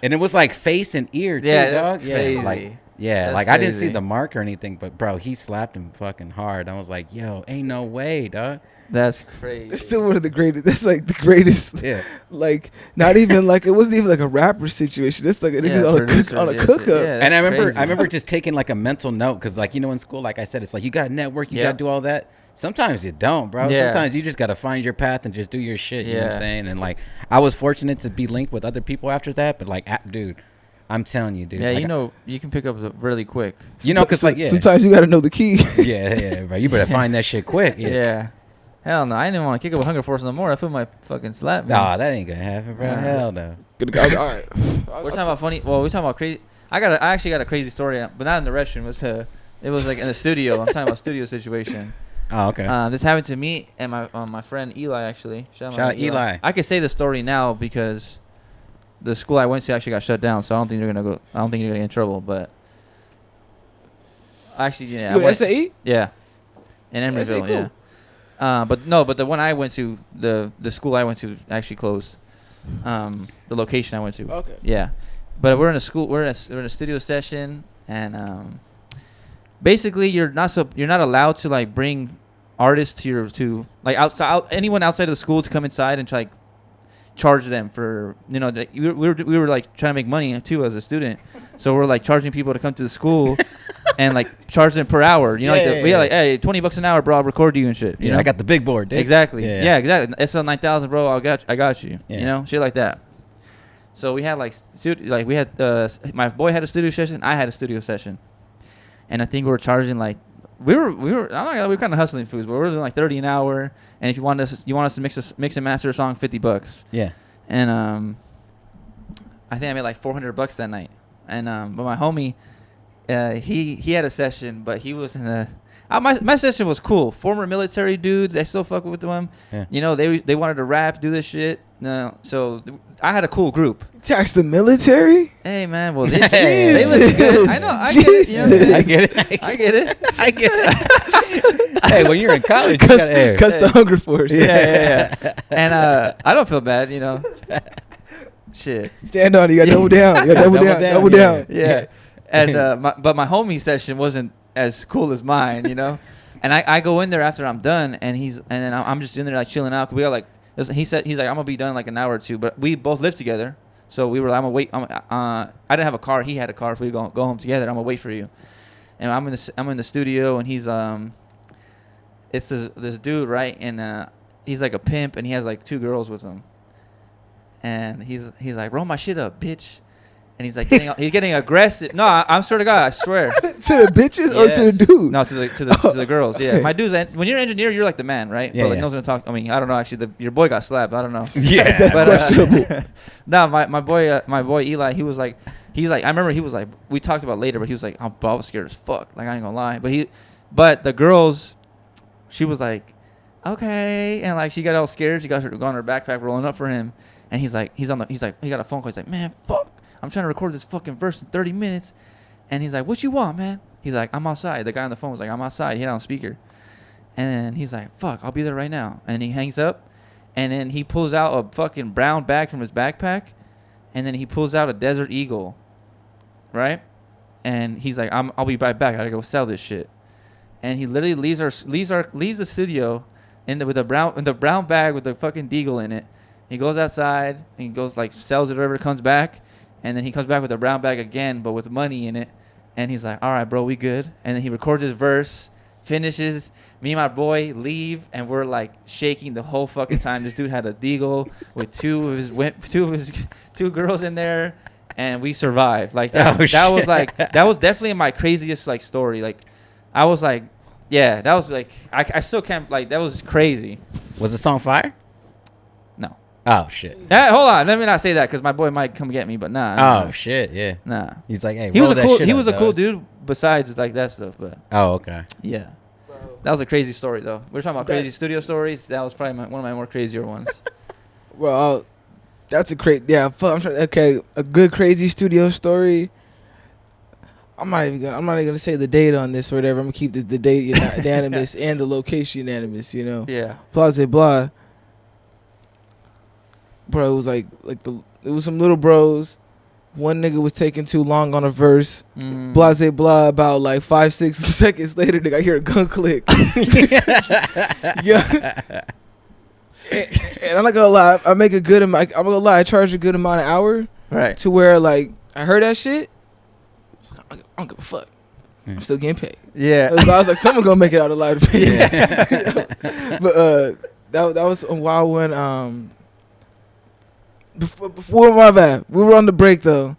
And it was like face and ear too, Yeah, that's dog. crazy. Yeah, like yeah, That's like I didn't see crazy. the mark or anything, but bro, he slapped him fucking hard. I was like, yo, ain't no way, dog. That's That's crazy. still one of the greatest. That's like the greatest. Yeah. Like not even like it wasn't even like a rapper situation. That's like a nigga on a producer, on a yeah, cook shit. up. Yeah, And I that's remember, crazy. I remember just taking like a mental note because, like, you know, in school, like I said, it's like you got to network, you Yeah. got to do all that. Sometimes you don't, bro. Yeah. Sometimes you just got to find your path and just do your shit. You know what I'm Yeah. saying? And like, I was fortunate to be linked with other people after that, but like, dude, I'm telling you, dude. Yeah, like, you know, you can pick up really quick. you know, because like, yeah, Sometimes you got to know the key. yeah, bro. You better find that shit quick. Yeah. Yeah. Hell no, I didn't want to kick up with Hunger Force no more. I feel my fucking slap me. Nah, that ain't gonna happen, bro. Nah. Hell no. Good to go. All right. We're talking about funny. Well, we're talking about crazy. I actually got a crazy story, but not in the restroom. It was like in the studio. I'm talking about studio situation. Oh, okay. This happened to me and my friend Eli actually. Shout out Eli. I could say the story now because the school I went to actually got shut down, so I don't think you're gonna get in trouble. But actually, yeah, You went SAE? yeah, in Yeah, Emeryville, cool. yeah. But the one I went to, the school I went to actually closed. The location I went to. Okay. Yeah, but we're in a school. We're in a studio session, and basically you're not allowed to like bring artists to anyone outside of the school to come inside and try like charge them for we were like trying to make money too as a student, so we're like charging people to come to the school. And like charge them per hour, we like, hey, $20 an hour, bro. I'll record you and shit. You know, I got the big board, dude. exactly. Yeah. Yeah, exactly. SL 9000, bro. I got you. Yeah. You know, shit like that. So we had my boy had a studio session. I had a studio session, and I think we were charging like we were. I'm not gonna, we were kind of hustling foods, but we were doing like $30 an hour. And if you want us to mix and master a song, $50. Yeah. And I think I made like $400 that night. And but my homie. He had a session, but he was in a. My session was cool. Former military dudes, I still fuck with them. Yeah. You know, they wanted to rap, do this shit. No, so I had a cool group. Tax the military? Hey man, well they look good. I know, I get it. You know what I'm saying? I get it. I get it. I get it. Hey, when you're in college, you gotta, Cuss the Hunger Force. Yeah. And I don't feel bad, you know. Shit. Stand on it. You got to double down. You got to double down. Yeah. And but my homie session wasn't as cool as mine, you know. And I go in there after I'm done, and then I'm just in there like chilling out. 'Cause we got like he's like I'm gonna be done in like an hour or two, but we both live together, so I'm gonna wait. I didn't have a car, he had a car, so we go home together. I'm gonna wait for you, and I'm in the studio, and he's it's this dude, right, and he's like a pimp, and he has like 2 girls with him, and he's like, roll my shit up, bitch. And he's like he's getting aggressive. No, I'm swear to God, I swear. To the bitches or to the dude? No, to the girls. Yeah, Okay. my dude's when you're an engineer, you're like the man, right? Yeah, But like, yeah. no one's gonna talk. I mean, I don't know. Actually, your boy got slapped. I don't know. Yeah. That's But, questionable. no, my boy Eli, he was like, I remember he was like, we talked about it later, but he was like, I was scared as fuck. Like I ain't gonna lie, but the girls, she was like, okay, and like she got all scared. She got her backpack rolling up for him, and he's like, he got a phone call. He's like, man, fuck. I'm trying to record this fucking verse in 30 minutes. And he's like, what you want, man? He's like, I'm outside. The guy on the phone was like, I'm outside. He had it on speaker. And then he's like, fuck, I'll be there right now. And he hangs up. And then he pulls out a fucking brown bag from his backpack. And then he pulls out a Desert Eagle. Right? And he's like, I'll be right back. I gotta go sell this shit. And he literally leaves the studio with the brown bag with the fucking Deagle in it. He goes outside and he goes like sells it or whatever, comes back. And then he comes back with a brown bag again, but with money in it. And he's like, all right, bro, we good. And then he records his verse, finishes, Me and my boy leave, and we're like shaking the whole fucking time. This dude had a deagle with two girls in there, and we survived. Like that. That was like that was definitely my craziest like story. Like I was like, yeah, that was like I still can't like that was crazy. Was the song fire? No. Oh shit. Hold on, let me not say that because my boy might come get me. But nah. Oh shit. Yeah. Nah. He's like, hey, He was a up, cool dog. dude. Besides like that stuff, but Oh okay. yeah. That was a crazy story, though. We were talking about crazy studio stories. That was probably one of my more crazier ones. Well, that's a crazy. Yeah, fuck, okay, a good crazy studio story. I'm not even gonna say the date on this or whatever. I'm gonna keep the date unanimous and the location unanimous. You know. Yeah. Blah blah blah. Bro, it was like it was some little bros. One nigga was taking too long on a verse. Blase blah. About like 5-6 seconds later, nigga, I hear a gun click. Yeah. And I'm not gonna lie, I make a good amount. I'm gonna lie, I charge a good amount an hour. Right. To where like I heard that shit. I don't give a fuck. I'm still getting paid. Yeah. I was like, someone gonna make it out alive. Yeah. But that was a wild one. Before my bad, we were on the break though.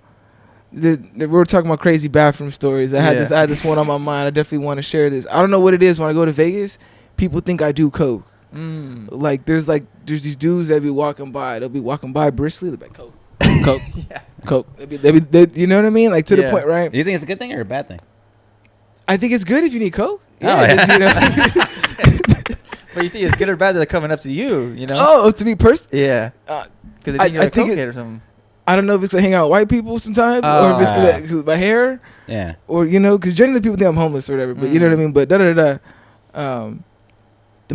We were talking about crazy bathroom stories. I had this one on my mind. I definitely want to share this. I don't know what it is when I go to Vegas. People think I do coke. Like there's these dudes that be walking by. They'll be walking by briskly. They'll be like coke, coke, Yeah. coke. They you know what I mean? Like to the Yeah. point, right? Do you think it's a good thing or a bad thing? I think it's good if you need coke. Yeah. You know? But you think it's good or bad that they're coming up to you, you know? Oh, to me personally. Yeah. Because they think you're a cokehead or something. I don't know if it's to hang out with white people sometimes, or if it's because of my hair, Yeah. or you know, because generally people think I'm homeless or whatever. But you know what I mean. But the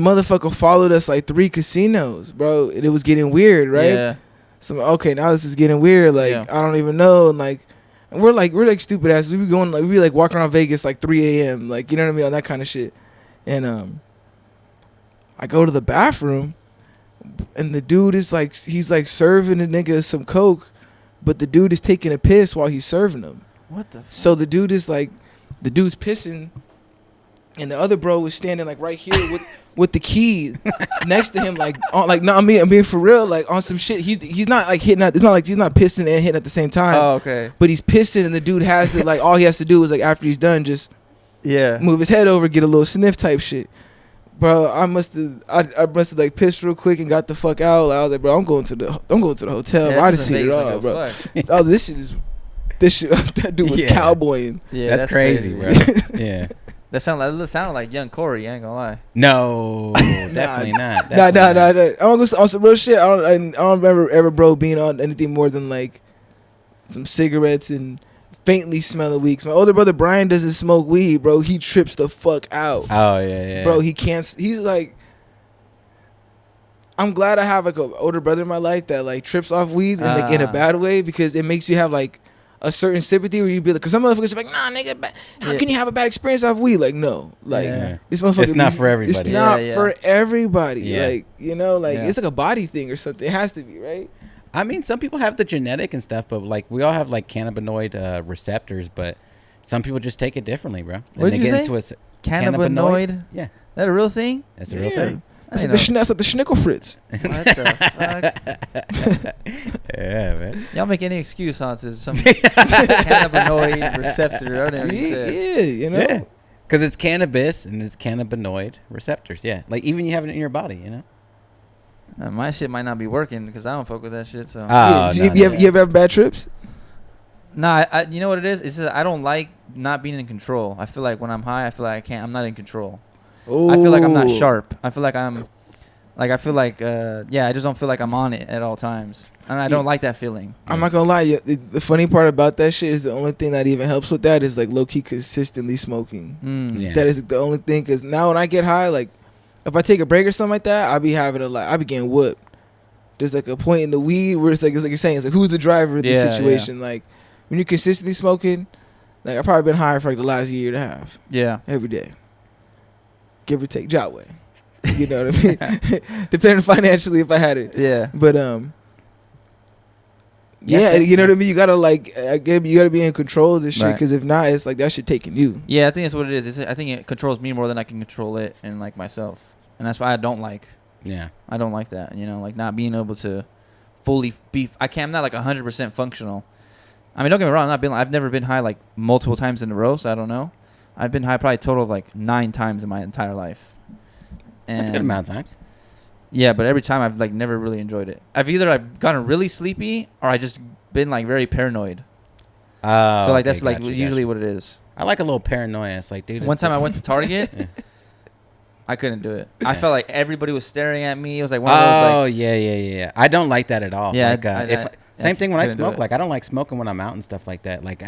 motherfucker followed us like 3 casinos, bro, and it was getting weird, right? Yeah. So okay, now this is getting weird. Like I don't even know, and like, and we're like stupid asses. We be going like we be like walking around Vegas like 3 a.m. like you know what I mean, on that kind of shit. And I go to the bathroom, and the dude is like he's like serving the nigga some coke, but the dude is taking a piss while he's serving him. What the? So the dude is like, the dude's pissing, and the other bro was standing like right here with the key next to him, like on, like no, I'm being for real, like on some shit. He's not like hitting. It's not like he's not pissing and hitting at the same time. Oh, okay. But he's pissing, and the dude has to like all he has to do is like after he's done, just move his head over, get a little sniff type shit. Bro, I must have like pissed real quick and got the fuck out. Like, I was like, bro, I'm going to the hotel. Yeah, I just seen it all, bro. Oh, this shit. That dude was cowboying. Yeah, that's crazy, bro. Yeah. That sounded like young Corey. I ain't gonna lie. No, definitely not. Nah. I don't go on some real shit. I don't remember ever, bro, being on anything more than like some cigarettes and faintly smelling weed. My older brother Brian doesn't smoke weed, bro. He trips the fuck out. Oh yeah. Bro, he can't. He's like, I'm glad I have like an older brother in my life that like trips off weed and like in a bad way, because it makes you have like a certain sympathy where you be like, because some motherfuckers are like, nah, nigga, how can you have a bad experience off weed? Like, no, like this motherfucker. It's not for everybody. It's not for everybody. Yeah. Like, you know, like it's like a body thing or something. It has to be, right? I mean, some people have the genetic and stuff, but like we all have like cannabinoid receptors, but some people just take it differently, bro. What did you say? Cannabinoid? Yeah. That a real thing? That's a real thing. That's like the Schnickel Fritz. What the fuck? Yeah, man. Y'all make any excuse onto some cannabinoid receptor. I don't even say. Yeah, you know. Yeah. Because it's cannabis and it's cannabinoid receptors. Yeah. Like even you have it in your body, you know? My shit might not be working because I don't fuck with that shit. So. You ever have bad trips? Nah, you know what it is? It's just I don't like not being in control. I feel like when I'm high, I feel like I'm not in control. Ooh. I feel like I'm not sharp. I feel like I just don't feel like I'm on it at all times. And I don't like that feeling. I'm not gonna lie, the funny part about that shit is the only thing that even helps with that is like low-key consistently smoking. Yeah. That is the only thing, because now when I get high, like if I take a break or something like that, I be getting whooped. There's like a point in the weed where it's like you're saying, it's like who's the driver of the situation? Like when you're consistently smoking, like I've probably been high for like the last year and a half. Yeah. Every day. Give or take, job way. You know what I mean? Depending financially if I had it. Yeah. But Yeah, Yes, you know what I mean. You gotta you gotta be in control of this shit, Right. because if not, it's like that shit taking you. Yeah, I think that's what it is. I think it controls me more than I can control it and like myself, and that's why I don't like. Yeah. I don't like that. You know, like not being able to fully be. I'm not like 100% functional. I mean, don't get me wrong. I've never been high like multiple times in a row, so I don't know. I've been high probably a total of like 9 times in my entire life. And That's a good amount of times. Yeah, but every time I've like never really enjoyed it. I've gotten really sleepy, or I just been like very paranoid. Oh, So like that's okay, like gotcha, usually gotcha. what it is. I like a little paranoia. It's like, dude. One time I went to Target, Yeah. I couldn't do it. I felt like everybody was staring at me. It was like one of those Oh like, yeah. I don't like that at all. Yeah, Like, same thing when I couldn't do smoke. it. Like I don't like smoking when I'm out and stuff like that. Like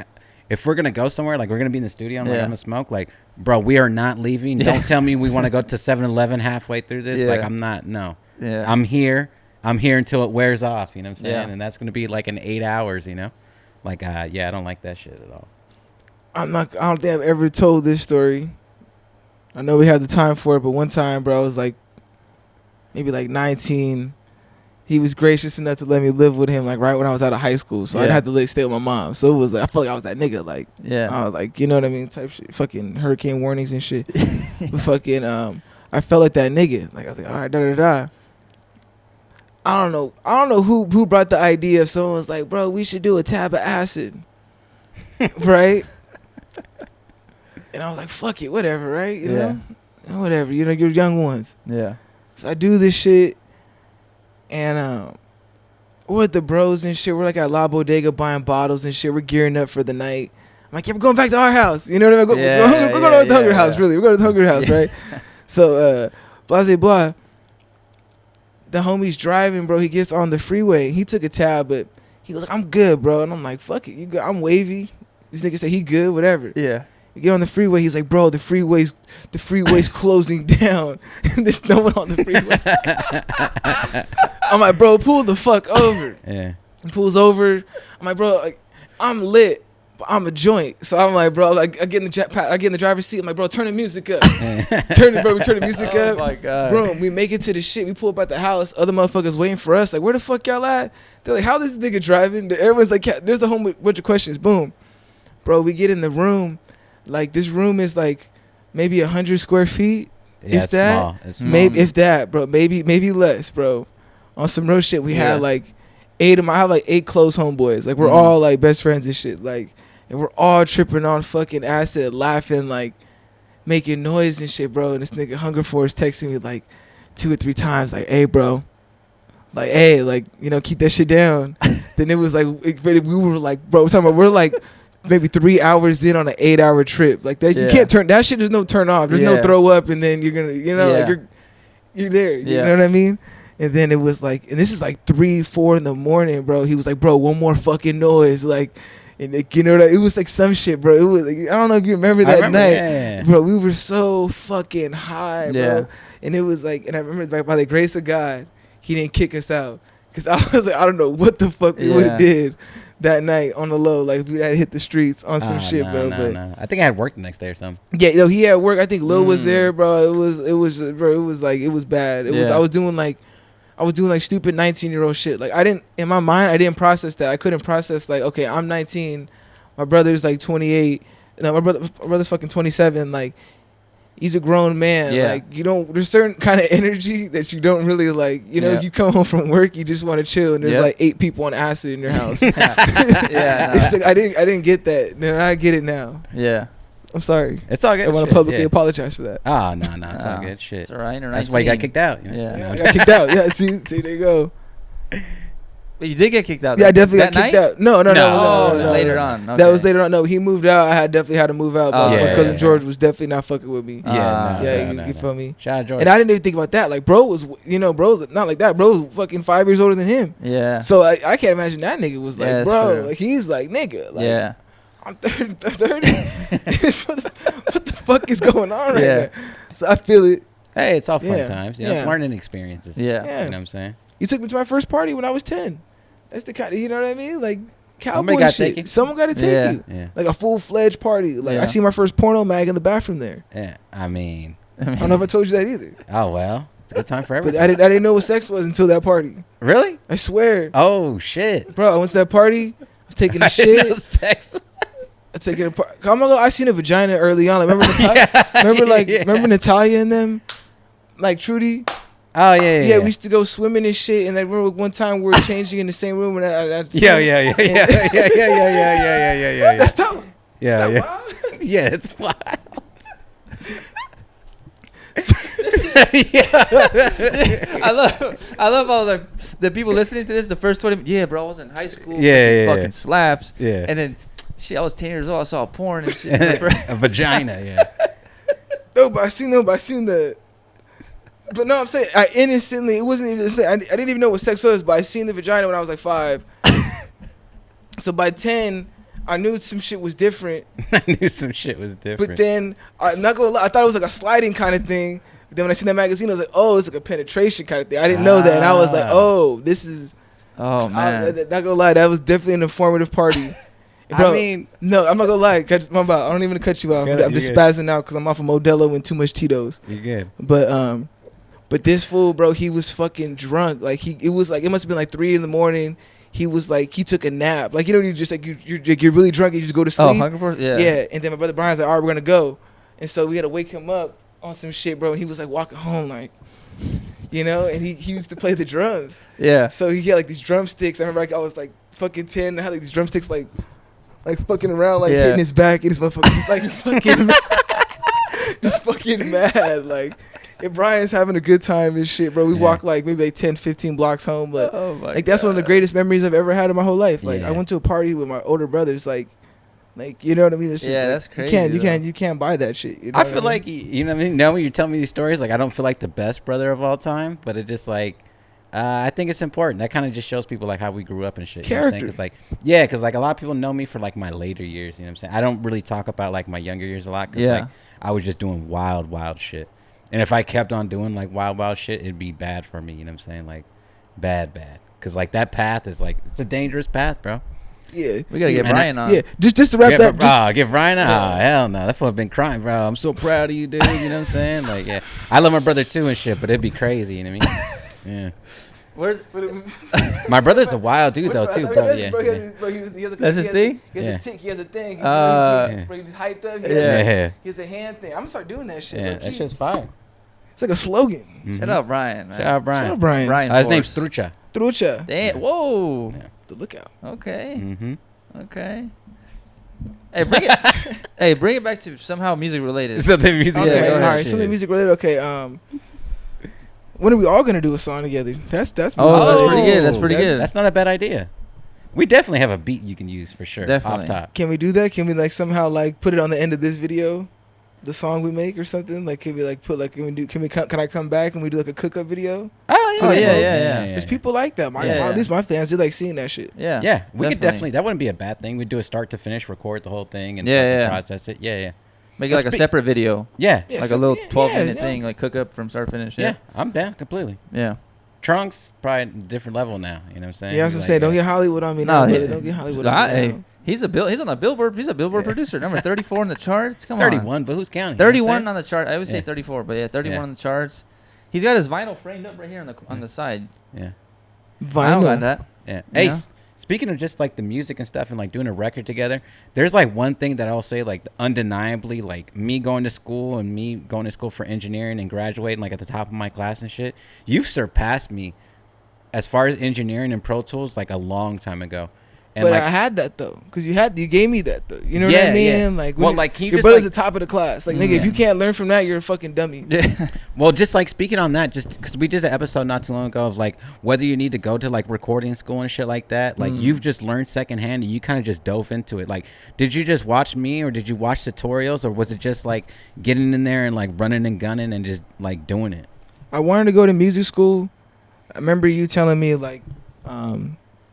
if we're gonna go somewhere, like we're gonna be in the studio, and like, Yeah. I'm gonna smoke. Like, bro, we are not leaving. Yeah. Don't tell me we want to go to 7-Eleven halfway through this. Yeah. Like I'm not. No. yeah. I'm here until it wears off. You know what I'm saying? Yeah. And that's gonna be like in 8 hours. You know. Like yeah, I don't like that shit at all. I don't think I've ever told this story. I know we have the time for it, but one time, bro, I was like maybe like 19. He was gracious enough to let me live with him, like right when I was out of high school. So I Yeah. didn't have to like stay with my mom. So it was like I felt like I was that nigga, like yeah. I was like, you know what I mean, type shit. Fucking hurricane warnings and shit. But fucking I felt like that nigga. Like I was like, all right, da da da. I don't know who brought the idea of someone was like, bro, we should do a tab of acid. Right? And I was like, fuck it, whatever, right? You know? And whatever, you know, you're young ones. Yeah. So I do this shit, and we're with the bros and shit. We're like at La Bodega buying bottles and shit. We're gearing up for the night. I'm like, yeah, we're going back to our house. You know what I mean? We're going to the Hunger House, really. We're going to the Hunger House, right? So, blah, blah. The homie's driving, bro. He gets on the freeway. He took a tab, but he was like, I'm good, bro. And I'm like, fuck it. You good? I'm wavy. This nigga said he good, whatever. Yeah. You get on the freeway. He's like, bro, the freeway's closing down. There's no one on the freeway. I'm like, bro, pull the fuck over. Yeah. He pulls over. I'm like, bro, like, I'm lit, but I'm a joint. So I'm like, bro, like, I get in the driver's seat. I'm like, bro, turn the music up. We turn the music up. Oh my god. Bro, we make it to the shit. We pull up at the house. Other motherfuckers waiting for us. Like, where the fuck y'all at? They're like, how this nigga driving? Everyone's like, there's a whole bunch of questions. Boom. Bro, we get in the room. Like, this room is like maybe 100 square feet. Yeah, if it's that. small. It's small. Maybe if that, bro. Maybe less, bro. On some real shit, we had like 8 of my. I have like 8 close homeboys. Like we're all like best friends and shit. Like, and we're all tripping on fucking acid, laughing, like making noise and shit, bro. And this nigga Hunger Force texting me like 2 or 3 times, like, "Hey, bro, like, hey, like, you know, keep that shit down." Then it was like, we were like, bro, we're like maybe 3 hours in on an 8-hour trip. Like that, you can't turn that shit. There's no turn off. There's no throw up, and then you're gonna, you know, like you're there. You know what I mean? And then it was like, and this is like 3-4 in the morning, bro. He was like, bro, one more fucking noise, like, and it, you know, it was like some shit, bro. It was like, I don't know if you remember that night, yeah. bro. We were so fucking high, bro. Yeah. And it was like, and I remember like by the grace of God, he didn't kick us out, because I was like, I don't know what the fuck we would have did that night on the low, like if we had hit the streets on some shit, bro. No. I think I had work the next day or something. Yeah, you know, he had work. I think Lil was there, bro. It was like, it was bad. It was, I was doing like stupid 19-year-old shit. Like in my mind, I didn't process that. I couldn't process like, okay, I'm 19, my brother's like 28. No, my brother's fucking 27. Like, he's a grown man. Yeah. Like, you don't, there's certain kind of energy that you don't really like, you know, you come home from work, you just want to chill, and there's like 8 people on acid in your house. It's like, I didn't get that. No, I get it now. Yeah. I'm sorry. It's all good. I want to publicly apologize for that. Oh, no, it's all good. Shit. It's all right. That's why you got kicked out. You know? Yeah. You know I what got kicked out. Yeah, see, there you go. But you did get kicked out. Yeah, I definitely that got kicked night? out. No. Later on. That was later on. No, he moved out. I had definitely had to move out. But my cousin yeah. George was definitely not fucking with me. Yeah, you feel me? Shout out George. And I didn't even think about that. Like, bro was, you know, bro's not like that. Bro's fucking 5 years older than him. Yeah. So I can't imagine that nigga was like, Yeah, bro, true. like he's like, nigga, like, yeah. I'm 30. what the fuck is going on right Yeah. now? So I feel it. Hey, it's all fun Yeah. times. You know, it's Yeah. learning experiences. Yeah. Yeah. You know what I'm saying? You took me to my first party when I was 10. That's the kind of, you know what I mean? Like, cowboy Somebody gotta shit. take you. Someone got to take Yeah. you. Yeah. Like a full-fledged party. Like, Yeah. I see my first porno mag in the bathroom there. Yeah. I mean, I don't know if I told you that either. oh, well. It's a good time for But everything. I didn't know what sex was until that party. Really? I swear. Oh shit. Bro, I went to that party. I was taking a I didn't know shit. sex. I taking a part. I'm gonna go. I seen a vagina early on. Like, remember Natalia? Remember Natalia and them? Like Trudy? Oh yeah. Yeah, we used to go swimming and shit. And I remember one time we were changing in the same room. And I Yeah. That's not. Yeah, That's not yeah. wild. Yeah, it's wild. I love all the people listening to this. The first 20. Yeah, bro, I was in high school. Yeah. Fucking slaps. Yeah. And then, shit, I was 10 years old. I saw porn and shit. A vagina, yeah. No, but I seen the. But no, I'm saying I innocently. It wasn't even. I didn't even know what sex was. But I seen the vagina when I was like 5. So by 10, I knew some shit was different. I knew some shit was different. But then I'm not gonna lie, I thought it was like a sliding kind of thing. But then when I seen that magazine, I was like, oh, it's like a penetration kind of thing. I didn't know that, and I was like, oh, this is. Oh, man. Not gonna lie, that was definitely an informative party. Bro, I mean, no, I'm not gonna lie. My bad. I don't even cut you off. Good, I'm just you're spazzing out because I'm off of Modelo and too much Tito's. you're good. But this fool, bro, he was fucking drunk. Like it must have been like 3 a.m. He was like, he took a nap. Like, you know, you just like you're really drunk and you just go to sleep. Oh, Hunger Force? Yeah. Yeah. And then my brother Brian's like, all right, we're gonna go. And so we had to wake him up on some shit, bro. And he was like walking home, like, you know. And he used to play the drums. Yeah. So he had like these drumsticks. I remember like I was like fucking 10. And I had like these drumsticks like fucking around, like hitting his back, and his motherfucker just like fucking just fucking mad. Like, if Brian's having a good time and shit, bro, we walk like maybe like 10, 15 blocks home. But like that's one of the greatest memories I've ever had in my whole life. Like I went to a party with my older brothers, like you know what I mean? It's just that's like, crazy. You can't buy that shit. You know I what feel mean? like, you know what I mean? Now when you tell me these stories, like, I don't feel like the best brother of all time, but it just like, I think it's important. That kind of just shows people like how we grew up and shit. Character. Because like, yeah, because like a lot of people know me for like my later years. You know what I'm saying? I don't really talk about like my younger years a lot. Cause like I was just doing wild shit. And if I kept on doing like wild shit, it'd be bad for me. You know what I'm saying? Like bad. Cause like that path is like, it's a dangerous path, bro. Yeah, we gotta get Brian on. Yeah, just to wrap that. Get Brian on. Oh, hell no, that fool been crying, bro. I'm so proud of you, dude. You know what I'm saying? Like, yeah, I love my brother too and shit, but it'd be crazy. You know what I mean? Yeah. My brother's a wild dude though too, bro. Yeah. That's his thing. He has a tick. He has a thing. Bro, he just hyped up. He has a hand thing. I'm gonna start doing that shit. Yeah, that shit's fire. It's like a slogan. Mm-hmm. Shout out Brian, man. Shout out Brian. Brian His name's Trucha. Trucha. Damn. Whoa. Yeah. The lookout. Okay. Mm-hmm. Okay. Hey, bring it back to somehow music related. Something music. Okay, Yeah, all right. Something music related. Okay. When are we all gonna do a song together? That's that's music. pretty good. That's pretty good. That's not a bad idea. We definitely have a beat you can use for sure. Definitely. Off top. Can we do that? Can we like somehow like put it on the end of this video, the song we make or something? Like, can we like put like can I come back and we do like a cook up video? Oh yeah. There's people like that. At least my fans, they like seeing that shit. Yeah. Yeah, we could definitely. That wouldn't be a bad thing. We'd do a start to finish, record the whole thing, and process it. Yeah. Make it like a separate video. Yeah. Like a little 12-minute thing, like cook up from start to finish. Yeah, I'm down completely. Yeah. Trunks probably a different level now. You know what I'm saying? Yeah, that's what I'm saying. Don't get Hollywood on me now. Don't get Hollywood on me now. He's on the Billboard. He's a Billboard producer. Number 34 in the charts. Come on. 31, but who's counting? 31 on the chart. I always say 34, but yeah, 31 on the charts. He's got his vinyl framed up right here on the side. Yeah. Vinyl. I don't got that. Yeah. Hey, speaking of just like the music and stuff and like doing a record together, there's like one thing that I'll say, like undeniably, like me going to school for engineering and graduating like at the top of my class and shit. You've surpassed me as far as engineering and Pro Tools like a long time ago. And but like, I had that though, cause you gave me that though. You know what I mean? Yeah. Like, well, like your brother's the top of the class. Like, nigga, if you can't learn from that, you're a fucking dummy. Yeah. Well, just like speaking on that, just because we did an episode not too long ago of like whether you need to go to like recording school and shit like that. Like, you've just learned secondhand and you kind of just dove into it. Like, did you just watch me or did you watch tutorials or was it just like getting in there and like running and gunning and just like doing it? I wanted to go to music school. I remember you telling me like,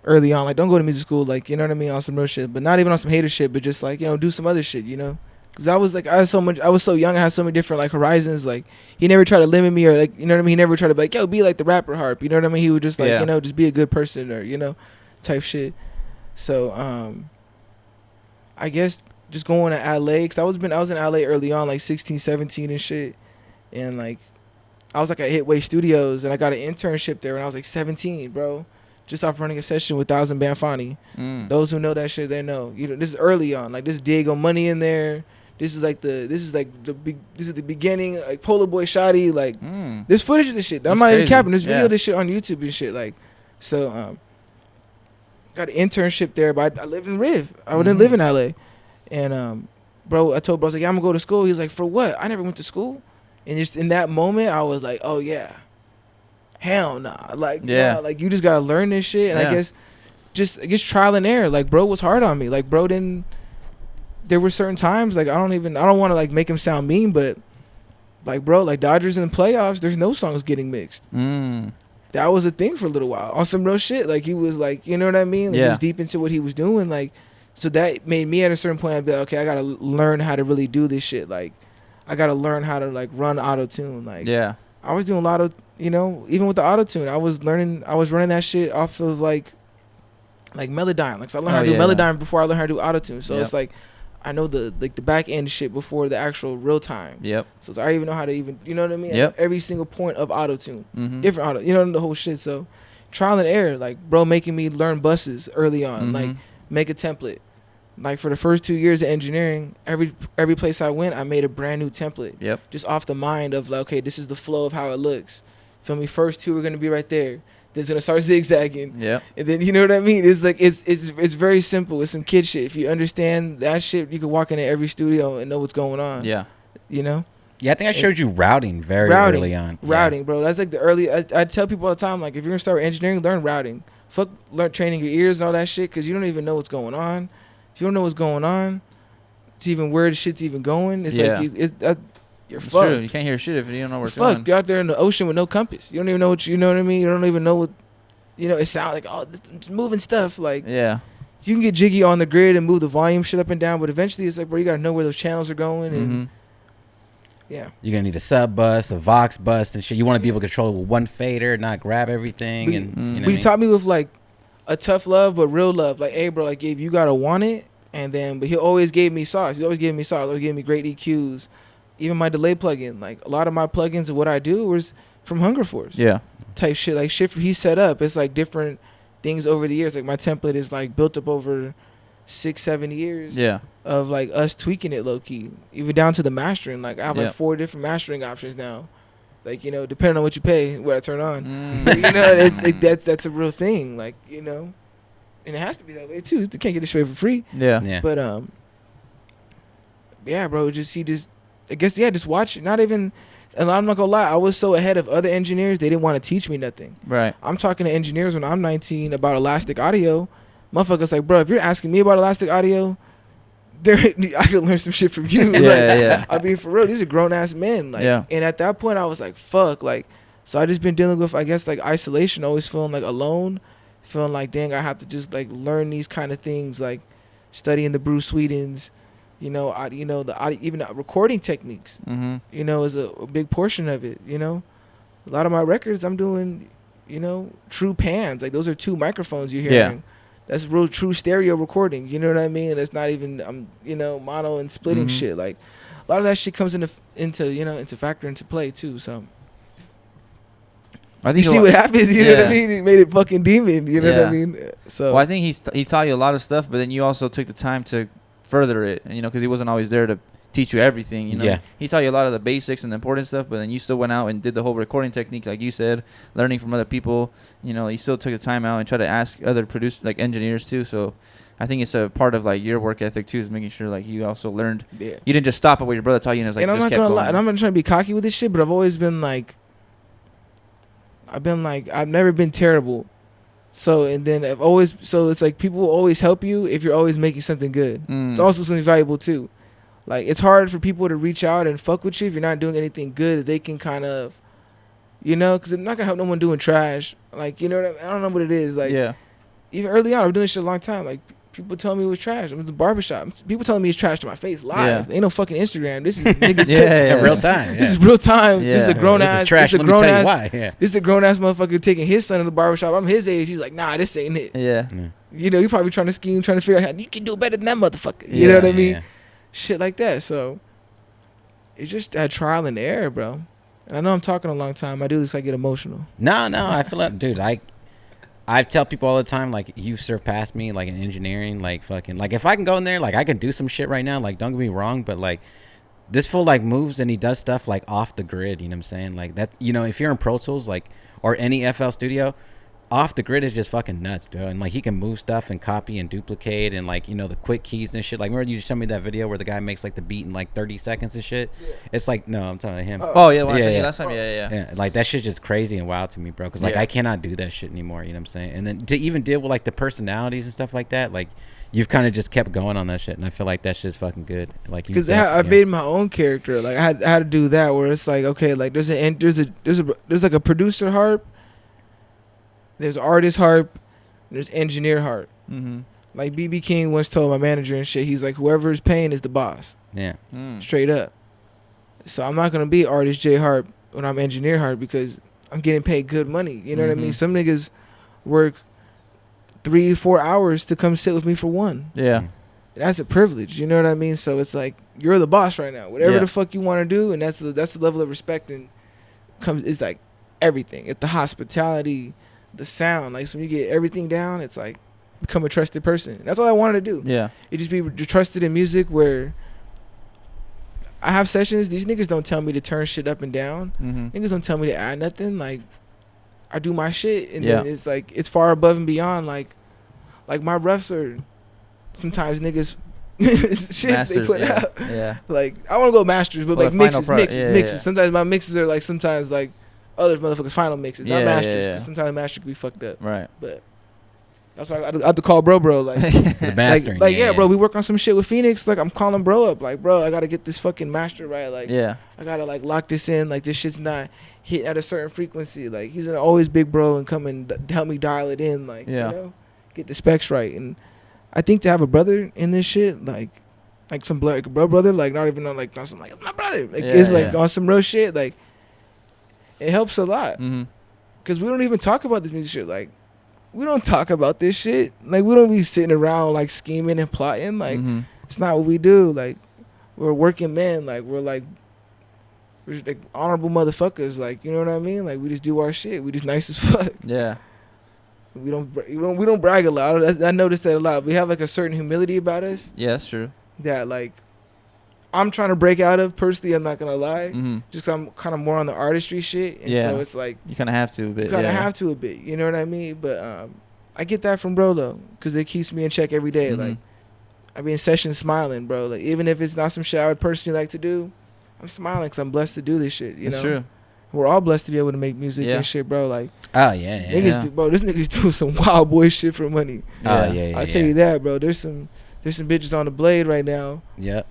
early on, like, don't go to music school, like, you know what I mean, on some real shit, but not even on some hater shit, but just like, you know, do some other shit, you know, because I was so young, I had so many different like horizons. Like, he never tried to limit me or like, you know what I mean, he never tried to be like, yo, be like the rapper Harp, you know what I mean, he would just like, you know, just be a good person or, you know, type shit. So I guess just going to LA, because I was in LA early on, like 16, 17 and shit, and like I was like at Hitway Studios, and I got an internship there when I was like 17, bro. Just off running a session with Thousand Banfani. Those who know that shit, they know. You know, this is early on. Like, this is Diego Money in there. This is the beginning. Like Polar Boy Shotty. Like, there's footage of this shit. I'm not even capping. There's video of this shit on YouTube and shit. Like, so got an internship there, but I lived in Riv. I didn't live in LA, and bro, I told bro, I was like, yeah, I'm gonna go to school. He's like, for what? I never went to school. And just in that moment, I was like, oh yeah, hell nah. Like, nah, like you just gotta learn this shit. And I guess trial and error. Like, bro was hard on me. Like, bro didn't. There were certain times, like I don't want to like make him sound mean, but like, bro, like Dodgers in the playoffs, there's no songs getting mixed. That was a thing for a little while on some real shit. Like, he was like, you know what I mean? Like, he was deep into what he was doing. Like, so that made me at a certain point, I'd be like, okay, I gotta learn how to really do this shit. Like, I gotta learn how to like run auto tune. Like, I was doing a lot of, you know, even with the auto tune, I was running that shit off of like Melodyne. Like, so I learned how to do Melodyne before I learned how to do auto tune. So it's like, I know the back end shit before the actual real time. So I even know how to even, you know what I mean? Every single point of auto tune, different auto, you know, the whole shit. So trial and error, like bro making me learn buses early on, like make a template. Like for the first 2 years of engineering, every place I went, I made a brand new template. Just off the mind of like, okay, this is the flow of how it looks. Feel me? First two are gonna be right there. Then it's gonna start zigzagging. And then you know what I mean? It's like it's very simple. It's some kid shit. If you understand that shit, you can walk into every studio and know what's going on. You know? Yeah, I think I showed you routing very early on. Routing, bro. That's like the early. I tell people all the time, like, if you're gonna start with engineering, learn routing. Fuck, learn training your ears and all that shit, because you don't even know what's going on. If you don't know what's going on, it's even where the shit's even going. It's like you're fucked. True. You can't hear shit if you don't know where it's going. You're out there in the ocean with no compass. You don't even know you know what I mean? You don't even know what, you know, it sounds like, oh, it's moving stuff. Like, you can get jiggy on the grid and move the volume shit up and down, but eventually it's like, bro, you got to know where those channels are going. And you're going to need a sub bus, a Vox bus and shit. You want to be able to control it with one fader, not grab everything. But, and you know he taught me with like a tough love, but real love. Like, hey, bro, like, Gabe, you got to want it. And then, but he always gave me sauce. He always gave me great EQs. Even my delay plugin, like a lot of my plugins and what I do was from Hunger Force. Type shit, like shit he set up. It's like different things over the years. Like my template is like built up over 6-7 years. Of like us tweaking it low key, even down to the mastering. Like I have like 4 different mastering options now. Like, you know, depending on what you pay, what I turn on. But, you know, it's like that's a real thing. Like, you know, and it has to be that way too. You can't get this shit for free. But yeah, bro. Just watch. Not even. And I'm not gonna lie, I was so ahead of other engineers, they didn't want to teach me nothing. I'm talking to engineers when I'm 19 about elastic audio. Motherfuckers like, bro, if you're asking me about elastic audio, I could learn some shit from you. I mean, for real, these are grown ass men. Like, and at that point, I was like, fuck. Like, so I just been dealing with, I guess, like isolation, always feeling like alone, feeling like, dang, I have to just like learn these kind of things, like studying the Bruce Swedens. You know, even the recording techniques, you know, is a big portion of it. You know, a lot of my records I'm doing, you know, true pans. Like those are 2 microphones you're hearing. That's real true stereo recording. You know what I mean? That's not even you know, mono and splitting shit. Like a lot of that shit comes into factor into play too. So I think you see what happens. You know what I mean? He made it fucking demon. You know what I mean? So well, I think he taught you a lot of stuff, but then you also took the time to further it, you know, because he wasn't always there to teach you everything, you know. He taught you a lot of the basics and the important stuff, but then you still went out and did the whole recording technique, like you said, learning from other people. You know, you still took the time out and tried to ask other like engineers too. So I think it's a part of like your work ethic too, is making sure like you also learned. You didn't just stop at what your brother taught you, and it's like, and just kept going. And I'm not trying to be cocky with this shit, but I've always been like, I've never been terrible. So, and then it's like people will always help you if you're always making something good. It's also something valuable too. Like, it's hard for people to reach out and fuck with you if you're not doing anything good that they can kind of, you know, because they're not going to help no one doing trash. Like, you know what I mean? I don't know what it is. Like, even early on, I've been doing this shit a long time. Like, people tell me it was trash. I'm at the barbershop. People telling me it's trash to my face live. Ain't no fucking Instagram. This is nigga real time. This is real time. This is a grown ass. Trash. This is a grown ass. This is a grown ass motherfucker taking his son to the barbershop. I'm his age. He's like, nah, this ain't it. You know, you probably trying to scheme, trying to figure out how you can do better than that motherfucker. You know what I mean? Shit like that. So it's just that trial and error, bro. And I know I'm talking a long time. I do this. I get emotional. No, I feel like, dude, I tell people all the time, like, you've surpassed me, like, in engineering, like, fucking, like, if I can go in there, like, I can do some shit right now, like, don't get me wrong, but, like, this fool, like, moves and he does stuff, like, off the grid, you know what I'm saying? Like, that, you know, if you're in Pro Tools, like, or any FL Studio, off the grid is just fucking nuts, dude. And, like, he can move stuff and copy and duplicate and, like, you know, the quick keys and shit. Like, remember you showed me that video where the guy makes, like, the beat in, like, 30 seconds and shit? Yeah. It's like, no, I'm telling him. Oh, yeah, when I seen you last time, yeah. Like, that shit's just crazy and wild to me, bro. Because, like, I cannot do that shit anymore, you know what I'm saying? And then to even deal with, like, the personalities and stuff like that, like, you've kind of just kept going on that shit. And I feel like that shit's fucking good. Like, because I made my own character. Like, I had to do that where it's like, okay, like, there's like a producer Harp. There's artist Harp, there's engineer Harp. Mm-hmm. Like BB King once told my manager and shit, he's like, whoever is paying is the boss. Yeah. Straight up. So I'm not gonna be artist J Harp when I'm engineer Harp because I'm getting paid good money. You know what I mean? Some niggas work 3-4 hours to come sit with me for one. Yeah. That's a privilege. You know what I mean? So it's like, you're the boss right now. Whatever the fuck you want to do, and that's the level of respect and is like everything. It's the hospitality, the sound, like, so when you get everything down, it's like become a trusted person. That's all I wanted to do. Yeah. You just be trusted in music where I have sessions. These niggas don't tell me to turn shit up and down. Niggas don't tell me to add nothing. Like, I do my shit, and then it's like it's far above and beyond. Like my refs are sometimes niggas shit masters, they put out. Yeah. Like, I want to go masters, but Well, like mixes. Yeah. Sometimes my mixes are like sometimes like other motherfuckers' final mixes, not masters. Yeah. Sometimes master can be fucked up. Right. But that's why I have to call bro. Like, the mastering. like bro, we work on some shit with Fenix. Like, I'm calling bro up. Like, bro, I gotta get this fucking master right. Like, I gotta like lock this in. Like, this shit's not hit at a certain frequency. Like, he's gonna always big bro and come and help me dial it in. Like, you know, get the specs right. And I think to have a brother in this shit, like some brother, like not even on like not some like it's my brother. Like, it's like on some real shit. Like, it helps a lot. Cause we don't even talk about this music shit. Like, we don't talk about this shit. Like, we don't be sitting around like scheming and plotting. Like, it's not what we do. Like, we're working men. Like, we're like honorable motherfuckers. Like, you know what I mean? Like, we just do our shit. We just nice as fuck. Yeah. We don't brag a lot. I noticed that a lot. We have like a certain humility about us. Yeah, that's true. That like I'm trying to break out of personally. I'm not gonna lie. Just 'cause I'm kind of more on the artistry shit. And so it's like you kind of have to a bit. Have to a bit. You know what I mean? But I get that from bro though, 'cause it keeps me in check every day. Like, I be in sessions smiling, bro. Like, even if it's not some shit I would personally like to do, I'm smiling 'cause I'm blessed to do this shit. You know? True. We're all blessed to be able to make music and shit, bro. Like, niggas bro, this nigga's doing some wild boy shit for money. I'll tell you that, bro. There's some bitches on the blade right now. Yep.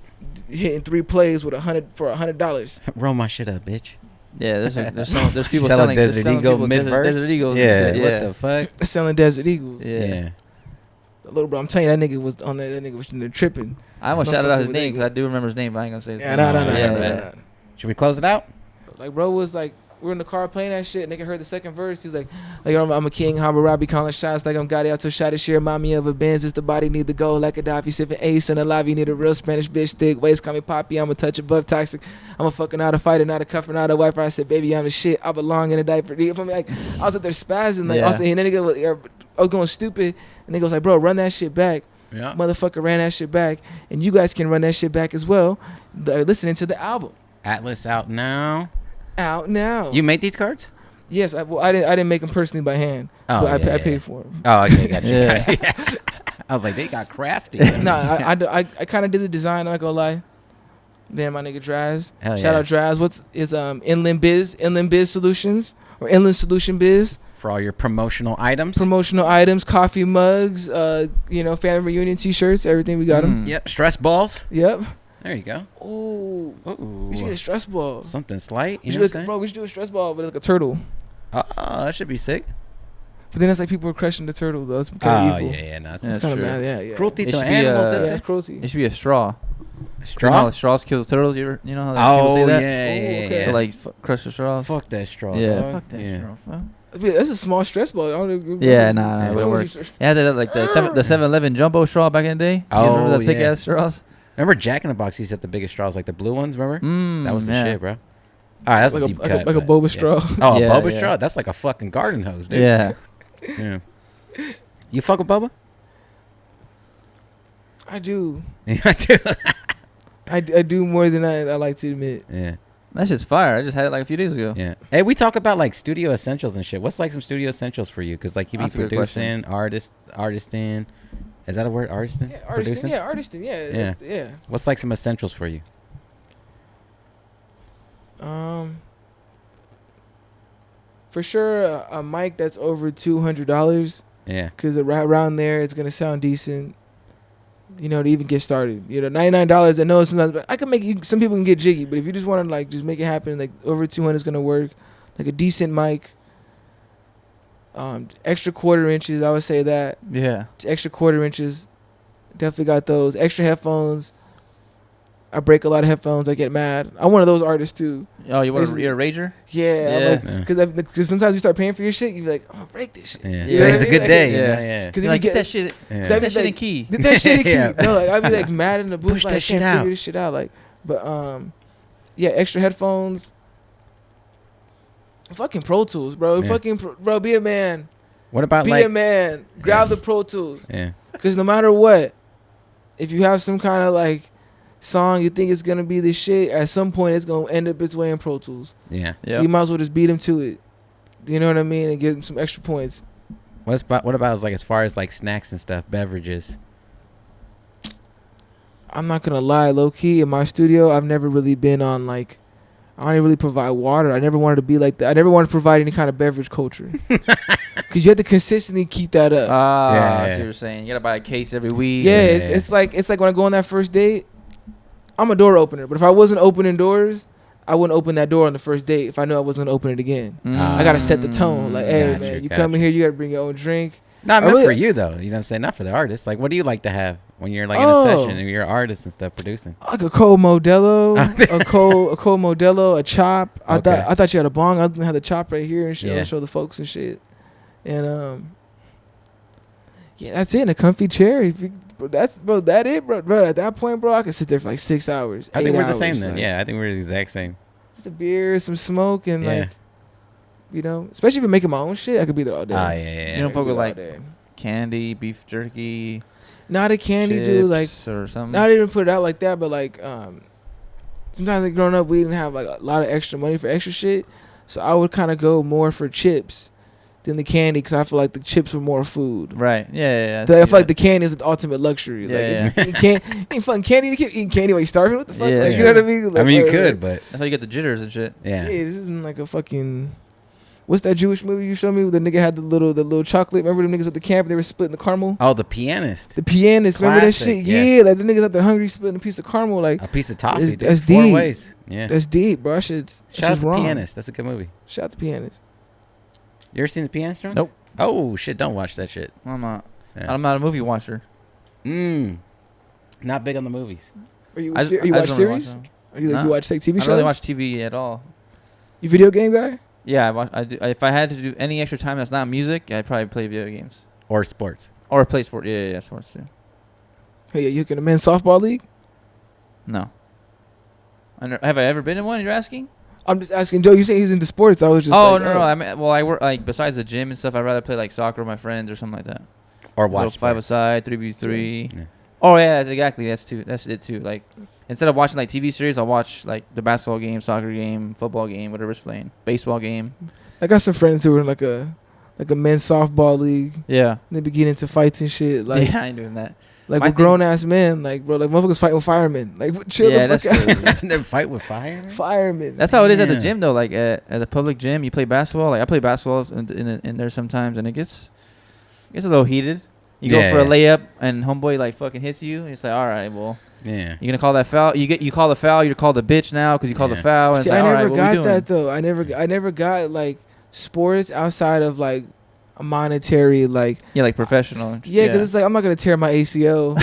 Hitting 3 plays with $100. Roll my shit up, bitch. Yeah, there's people selling Desert Eagle mid-verse. Desert Eagles. Yeah, and shit. what the fuck? Selling Desert Eagles. Yeah. Little bro, I'm telling you, that nigga was on that nigga was in there tripping. I almost shouted out his name because I do remember his name, but I ain't gonna say his name. No. Should we close it out? Like, bro was like, we're in the car playing that shit. Nigga heard the second verse. He's like I'm a king, Hammurabi calling shots like I'm Gotti. I took shot of shit. Remind me of a Benz. It's the body need to go like a Gaddafi. Sipping ace in the lobby. Need a real Spanish bitch. Thick waist. Call me Poppy. I'm a touch above toxic. I'm a fucking not a fighter, not a cuffer, not a wiper. I said, baby, I'm the shit. I belong in a diaper. You feel me? Like, I was up there spazzing. Like, also, and then nigga I was going stupid. And nigga was like, bro, run that shit back. Yeah. Motherfucker ran that shit back. And you guys can run that shit back as well. Listening to the album. Atlas out now. Out now. You made these cards? Yes, I didn't make them personally by hand. Oh, but I paid for them. Oh, okay, got you. I was like, they got crafty. No, I kind of did the design. I'm not gonna lie. Then my nigga Draz. Shout out Draz. What's Inland Biz Solutions or Inland Solution Biz for all your promotional items. Coffee mugs, family reunion T-shirts, everything we got them. Yep, stress balls. Yep. There you go. Ooh. We should get a stress ball. Something slight. We should do a stress ball, but it's like a turtle. Oh, that should be sick. But then it's like people are crushing the turtle, though. It's kind of evil. Yeah. No, that's kind of yeah. Cruelty to animals. That's cruelty. It should be a straw. Straw? You know how straws kill the turtles? You know how people say that? Yeah. Okay. So, like, crush the straws. Fuck that straw. Yeah. Fuck that straw. Huh? That's a small stress ball. Nah, it wouldn't work. Yeah, that like the 7-Eleven jumbo straw back in the day. You remember the thick ass straws? Remember Jack in the Box used to have the biggest straws, like the blue ones, remember? That was the shit, bro. All right, that's like a deep cut. like a but boba yeah. straw. Oh, Yeah, a boba yeah. straw? That's like a fucking garden hose, dude. Yeah. Yeah. You fuck with boba? I do. Yeah, too. I do more than I like to admit. Yeah. That shit's fire. I just had it like a few days ago. Yeah. Hey, we talk about like studio essentials and shit. What's like some studio essentials for you? Because like you be That's a good producing, artisting. Is that a word? Artisting? Yeah, artisting. Yeah, artisting. Yeah, Yeah. yeah. What's like some essentials for you? For sure, a mic that's over $200, Yeah. because around there it's gonna sound decent. You know, to even get started. You know, $99. I know sometimes, but I can make you. Some people can get jiggy, but if you just want to like just make it happen, like over 200 is gonna work. Like a decent mic. Extra 1/4 inches, I would say that. Yeah. Extra 1/4 inches, definitely got those. Extra headphones. I break a lot of headphones. I get mad. I'm one of those artists too. Oh, you want Basically- you're a rager? Yeah, Yeah. because sometimes you start paying for your shit, you be like, I'm gonna break this shit. Yeah. Yeah. Today's a Yeah. good day. Yeah. Yeah. Yeah. Because You're like, get that shit. Yeah. That- Get that like- shit in key. Get that shit in key. Yeah. No, like I'd be like mad in the booth, Push like that I shit can't out. figure this shit out. Like, but yeah, extra headphones. Fucking Pro Tools, bro. Yeah. Bro, be a man. What about Be like? a man. Grab the Pro Tools. Yeah. Because no matter what, if you have some kind of like song you think it's gonna be the shit, at some point it's gonna end up its way in Pro Tools. Yeah. Yeah. So you might as well just beat him to it. You know what I mean? And give him some extra points. What about like as far as like snacks and stuff, beverages? I'm not gonna lie, low key in my studio, I've never really been on like, I don't even really provide water. I never wanted to be like that. I never wanted to provide any kind of beverage culture. Because you have to consistently keep that up. Ah, Yeah, I see yeah. what you're saying. You gotta buy a case every week. Yeah, Yeah. it's like when I go on that first date, I'm a door opener. But if I wasn't opening doors, I wouldn't open that door on the first date if I knew I wasn't gonna open it again. I gotta set the tone. Like, hey Gotcha, man, you gotcha. come in here, you gotta bring your own drink. Not I meant really- for you though. You know what I'm saying? Not for the artist. Like, what do you like to have when you're like in a Oh. session and you're an artist and stuff producing? Like a cold Modelo, a cold Modelo, a chop. Okay. I thought you had a bong. I didn't have the chop right here and shit. Yeah. I'll show the folks and shit. And yeah, that's it. In a comfy chair. If you, that it, bro. At that point, bro, I could sit there for like 6 hours. I think 8 we're the same hours, then. like, Yeah, I think we're the exact same. just a beer, some smoke, and Yeah. like, you know, especially if you're making my own shit, I could be there all day. Ah, yeah. You don't I could fuck be with there all like day. candy, beef jerky, Not a candy dude, like chips or something. not even put it out like that, but like sometimes like growing up we didn't have like a lot of extra money for extra shit, so I would kind of go more for chips than the candy because I feel like the chips were more food. Right. Yeah. I feel like the candy is the ultimate luxury. Yeah, Like you can't eat fucking candy to keep eating candy while you're starving. What the fuck? Yeah. Like, you know what I mean? Like, I mean, you like, could, but That's how you get the jitters and shit. yeah. yeah, this isn't like a fucking. What's that Jewish movie you showed me? Where the nigga had the little chocolate. Remember them niggas at the camp? They were splitting the caramel. Oh, the pianist. The pianist. Remember that Classic, shit? yeah. Yeah, like the niggas out there hungry splitting a piece of caramel. Like A piece of toffee, dude. that's 4 deep. ways. Yeah. that's deep, bro. That shit's Shout out to wrong. Pianist. That's a good movie. Shout out to pianist. You ever seen The Pianist, Ron? Nope. Oh, shit. Don't watch that shit. I'm not. Yeah. I'm not a movie watcher. Not big on the movies. Are you I you just watch don't really series? them. Are you like Nah. you watch like TV I shows? don't really watch TV at all. You video game guy? Yeah, I watch. I do. If I had to do any extra time that's not music, I'd probably play video games Or sports. or play sport. Yeah, sports too. Hey, you in a men's softball league? No. Have I ever been in one? You're asking? I'm just asking Joe. You say he's into sports. I was just. Oh like, no. I mean, well, I work like besides the gym and stuff. I'd rather play like soccer with my friends or something like that. Or Little watch 5-a-side, 3v3. Yeah. Oh yeah, exactly. That's it too. Like instead of watching like TV series, I'll watch like the basketball game, soccer game, football game, whatever's playing, baseball game. I got some friends who are in like a men's softball league. Yeah. They be getting into fights and shit. Like Yeah, I ain't doing that. like My with grown ass men. Like bro, like motherfuckers fighting with firemen. Like chill Yeah, the fuck that's out. crazy. They fight with fire? Firemen. That's how it is at the Yeah. gym though. Like at the public gym, you play basketball. Like I play basketball in there sometimes, and it gets a little heated. You go Yeah, for a yeah. layup, and homeboy like fucking hits you. And it's like, all right, well, Yeah. you're gonna call that foul. You call the foul. You're called a bitch now because you called the Yeah. foul. And See, it's like, I all right, never what we got doing? that though. I never got like sports outside of like a monetary like. Yeah, like professional. Yeah, because it's like I'm not gonna tear my ACL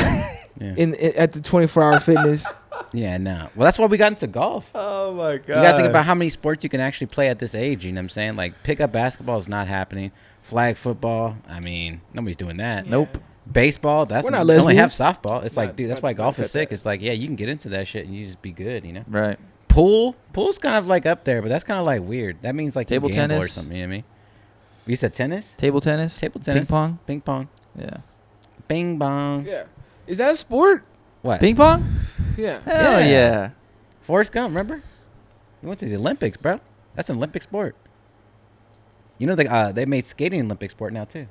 Yeah. in at the 24-hour fitness. Yeah, no. Well, that's why we got into golf. Oh my god. You got to think about how many sports you can actually play at this age. You know what I'm saying? Like, pickup basketball is not happening. Flag football, I mean, nobody's doing that. Nope. Baseball, that's We're not they only have lesbians. softball. It's like, dude, that's Not- why not golf is cut sick. that. It's like, yeah, you can get into that shit and you just be good, you know? Right. Pool's kind of like up there, but that's kind of like weird. That means like Table you gamble or tennis? something. You know what I mean? You said tennis? Table tennis? Table tennis. Ping pong? Ping pong. Yeah. Bing bong. Yeah. Is that a sport? What? Ping pong? Yeah. Hell yeah. Forrest Gump, remember? You went to the Olympics, bro. That's an Olympic sport. You know they made skating an Olympic sport now too.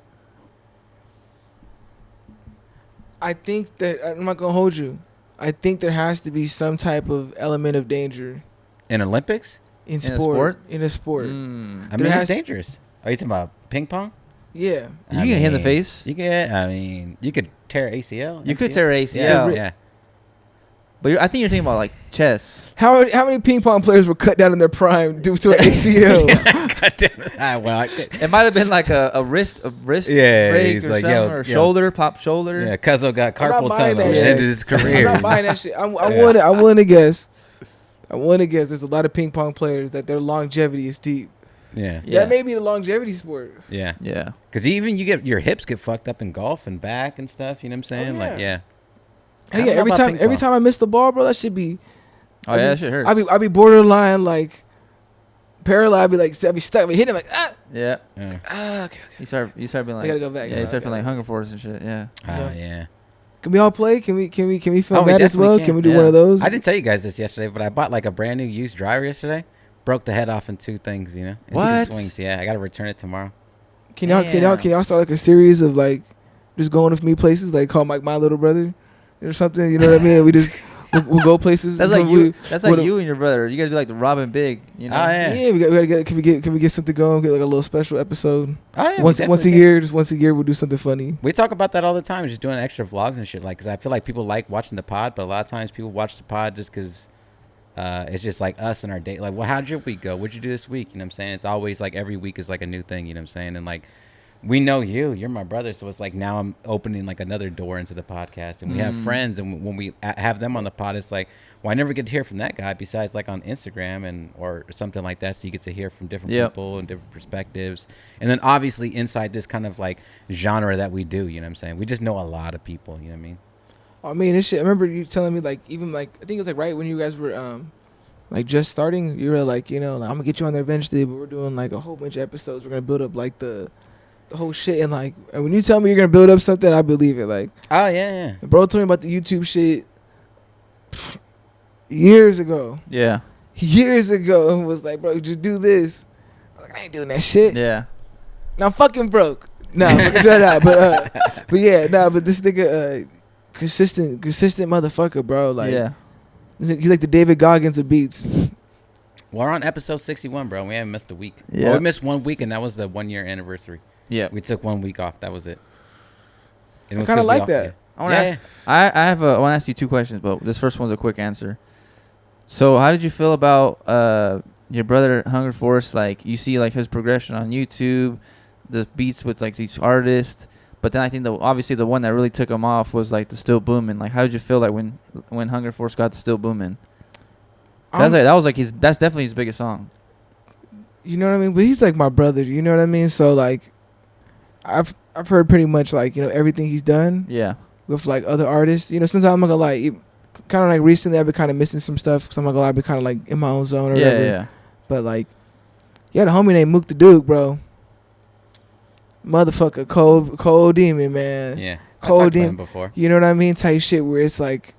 I think that I'm not gonna hold you. I think there has to be some type of element of danger In Olympics? in a sport. sport? In a sport. Mm. I There mean, has it's dangerous. Are you talking about ping pong? Yeah. You can get hit in the face. You get. I mean, you could tear ACL. You could MCL. tear ACL. Yeah. But I think you're thinking about like chess. How many ping pong players were cut down in their prime due to an ACL? God damn it. Well, It might have been like a wrist Yeah, break he's or like, something, yo, or yo. shoulder, pop shoulder. yeah, Cuzzo got I'm not carpal buying tunnel. that Ended shit. his I'm career. not buying that shit. I'm Yeah. willing to guess. I want to guess there's a lot of ping pong players that their longevity is deep. Yeah. Yeah. That may be the longevity sport. Yeah. Yeah. Because even you get your hips get fucked up in golf and back and stuff. You know what I'm saying? Oh, Like, yeah. I Hey, don't yeah, know every about time ping every pong. time I miss the ball, bro, that should be. Oh yeah, that shit hurts. I'd be borderline like paralyzed. I'd be stuck. I'd be hitting like yeah. okay. You start being like. I gotta go back. Yeah, you start Okay. feeling like hunger force and shit. Yeah. Yeah. Can we all play? Can we film Oh, we that as well? definitely Can we can. do one of those? I didn't tell you guys this yesterday, but I bought like a brand new used dryer yesterday. Broke the head off in two things, you know. In What? Two swings. Yeah, I got to return it tomorrow. Can y'all start like a series of like just going with me places like call like my little brother or something? You know what I mean? We just we'll go places. That's like We- you. That's like what- you and your brother. You gotta do like the Robin Big. You know. Oh, yeah. Yeah, we gotta get. Can we get something going? Get like a little special episode Oh, yeah, we once a definitely year. Just once a year, we'll do something funny. We talk about that all the time, just doing extra vlogs and shit. Like, because I feel like people like watching the pod, but a lot of times people watch the pod just because it's just like us and our day. Like, well, how'd your week go? What'd you do this week? You know what I'm saying? It's always like every week is like a new thing. You know what I'm saying? And like, we know you're my brother, so it's like now I'm opening like another door into the podcast, and we have friends, and when we have them on the pod, it's like, well, I never get to hear from that guy besides like on Instagram and or something like that. So you get to hear from different people and different perspectives, and then obviously inside this kind of like genre that we do, you know what I'm saying? We just know a lot of people, you know what I mean? I mean, this shit. I remember you telling me like even like I think it was like right when you guys were like just starting. You were like, you know, like, I'm gonna get you on there eventually, but we're doing like a whole bunch of episodes. We're gonna build up like the whole shit, and like and when you tell me you're gonna build up something, I believe it. Like, Oh yeah. bro told me about the YouTube shit years ago. Yeah. Years ago, and was like, bro, just do this. I'm like, I ain't doing that shit. Yeah. Now I'm fucking broke. No, shut up. But yeah, no, but this nigga, consistent motherfucker, bro. Like, yeah. he's like the David Goggins of beats. We're on episode 61, bro. We haven't missed a week. Yeah. Well, we missed 1 week, and that was the 1 year anniversary. Yeah. We took 1 week off. That was it. And it I was kinda 'cause we like all- that. yeah. I want to ask. I want to ask you two questions, but this first one's a quick answer. So, how did you feel about your brother Hunger Force? Like, you see like his progression on YouTube, the beats with like these artists, but then I think obviously the one that really took him off was like the Still Boomin'. Like, how did you feel like when Hunger Force got the Still Boomin'? That's definitely his biggest song. You know what I mean? But he's like my brother. You know what I mean? So like, I've heard pretty much like, you know, everything he's done Yeah. with like other artists. You know, since I'm not gonna lie, kind of like recently I've been kind of missing some stuff because I'm not gonna lie, I've been kind of like in my own zone or whatever. Yeah. But like, you had a homie named Mook the Duke, bro. Motherfucker, cold demon, man. Yeah. I Cold talked about demon. him before. You know what I mean? Type shit where it's like,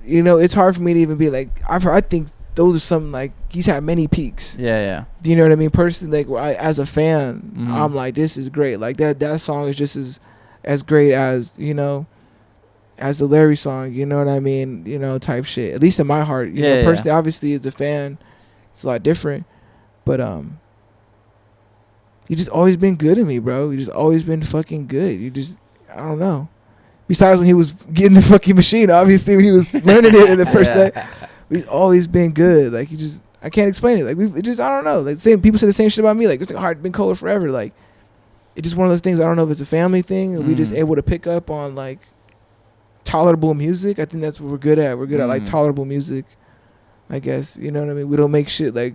it's hard for me to even be like, I think those are some like he's had many peaks. Yeah. Do you know what I mean? Personally, like where as a fan, Mhm. I'm like, this is great. Like that song is just as great as, you know, as the Larry song. You know what I mean? You know, type shit. At least in my heart. You know, personally, obviously as a fan, it's a lot different. But you just always been good to me, bro. You just always been fucking good. I don't know. Besides when he was getting the fucking machine, obviously when he was learning it in the first set, he's always been good. Like I can't explain it. Like I don't know. Like people say the same shit about me. Like this heart been cold forever. Like it's just one of those things. I don't know if it's a family thing. Or we just able to pick up on like tolerable music. I think that's what we're good at. We're good at like tolerable music. I guess you know what I mean. We don't make shit like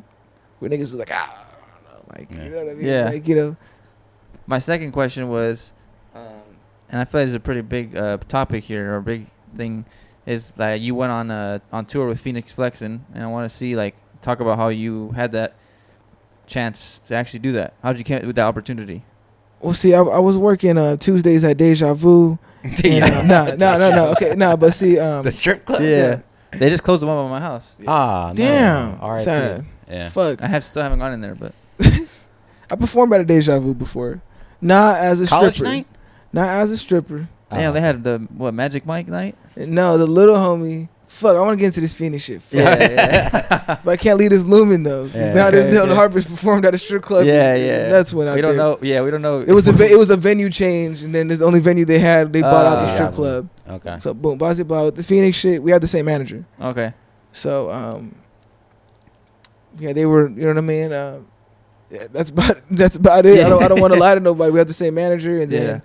where niggas is like I don't know. Like you know what I mean. Yeah. Like you know. My second question was, and I feel like it's a pretty big topic here or a big thing, is that you went on tour with Phoenix Flexin, and I want to see like talk about how you had that chance to actually do that. How did you come with that opportunity? Well, see, I was working Tuesdays at Deja Vu. No. Okay, no, but see, the strip club. Yeah. They just closed the one by my house. Ah, damn. No. All right. Sad. Yeah. Fuck. I still haven't gone in there, but I performed at a Deja Vu before. Not as a College stripper. night? Not as a stripper. damn, they had the Magic Mike night. No, the little homie. Fuck, I want to get into this Phoenix shit. Fuck. Yeah. But I can't leave this looming though. Yeah. Now there's Okay. the Harp is performed at a strip club. Yeah. That's when we don't know. Yeah, we don't know. It was a venue change, and then there's the only venue they had. They bought out the strip club. Okay. So boom, blah blah blah. With the Phoenix shit, we had the same manager. Okay. So yeah, they were. You know what I mean? Yeah, that's about it. Yeah. I don't want to lie to nobody. We had the same manager, and then Yeah.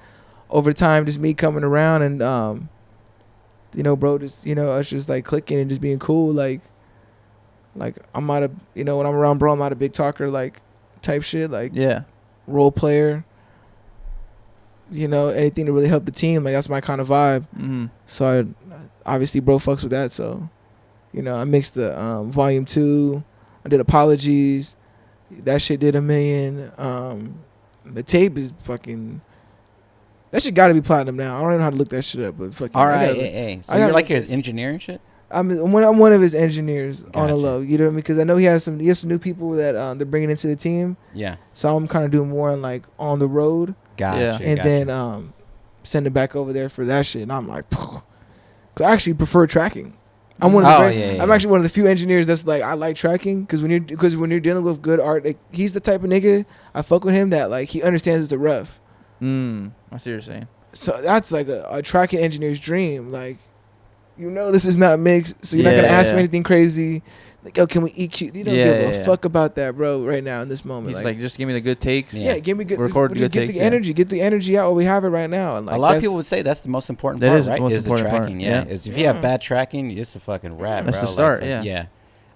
over time, just me coming around and you know, bro, just us just like clicking and just being cool. Like I'm not a when I'm around bro, I'm not a big talker like type shit. Like Yeah. role player. Anything to really help the team. Like that's my kind of vibe. Mm-hmm. So I obviously bro fucks with that. So I mixed the volume 2. I did apologies. That shit did $1 million. The tape is fucking. That shit gotta be platinum now. I don't even know how to look that shit up, but fucking. RIAA. So you're like his engineer and shit? I'm one of his engineers on the Gotcha. low. You know what I mean? Because I know he has some new people that they're bringing into the team. Yeah. So I'm kind of doing more on like on the road. Gotcha. And then send it back over there for that shit. And I'm like, cause I actually prefer tracking. I'm one of the I'm actually one of the few engineers that's like I like tracking because when you're dealing with good art, like, he's the type of nigga I fuck with him that like he understands the rough. I see what you're saying. So that's like a tracking engineer's dream. Like, this is not mixed, so you're not gonna ask me anything crazy. Like, oh, can we EQ? You don't give a fuck about that, bro. Right now in this moment, He's like, just give me the good takes. Yeah, give me good. Record good takes. Get the energy out. While we have it right now. And like, a lot of people would say that's the most important That part, is the right? most Is the important part, tracking. yeah. Is if you have bad tracking, it's a fucking rap. That's bro. the start. Like, Yeah.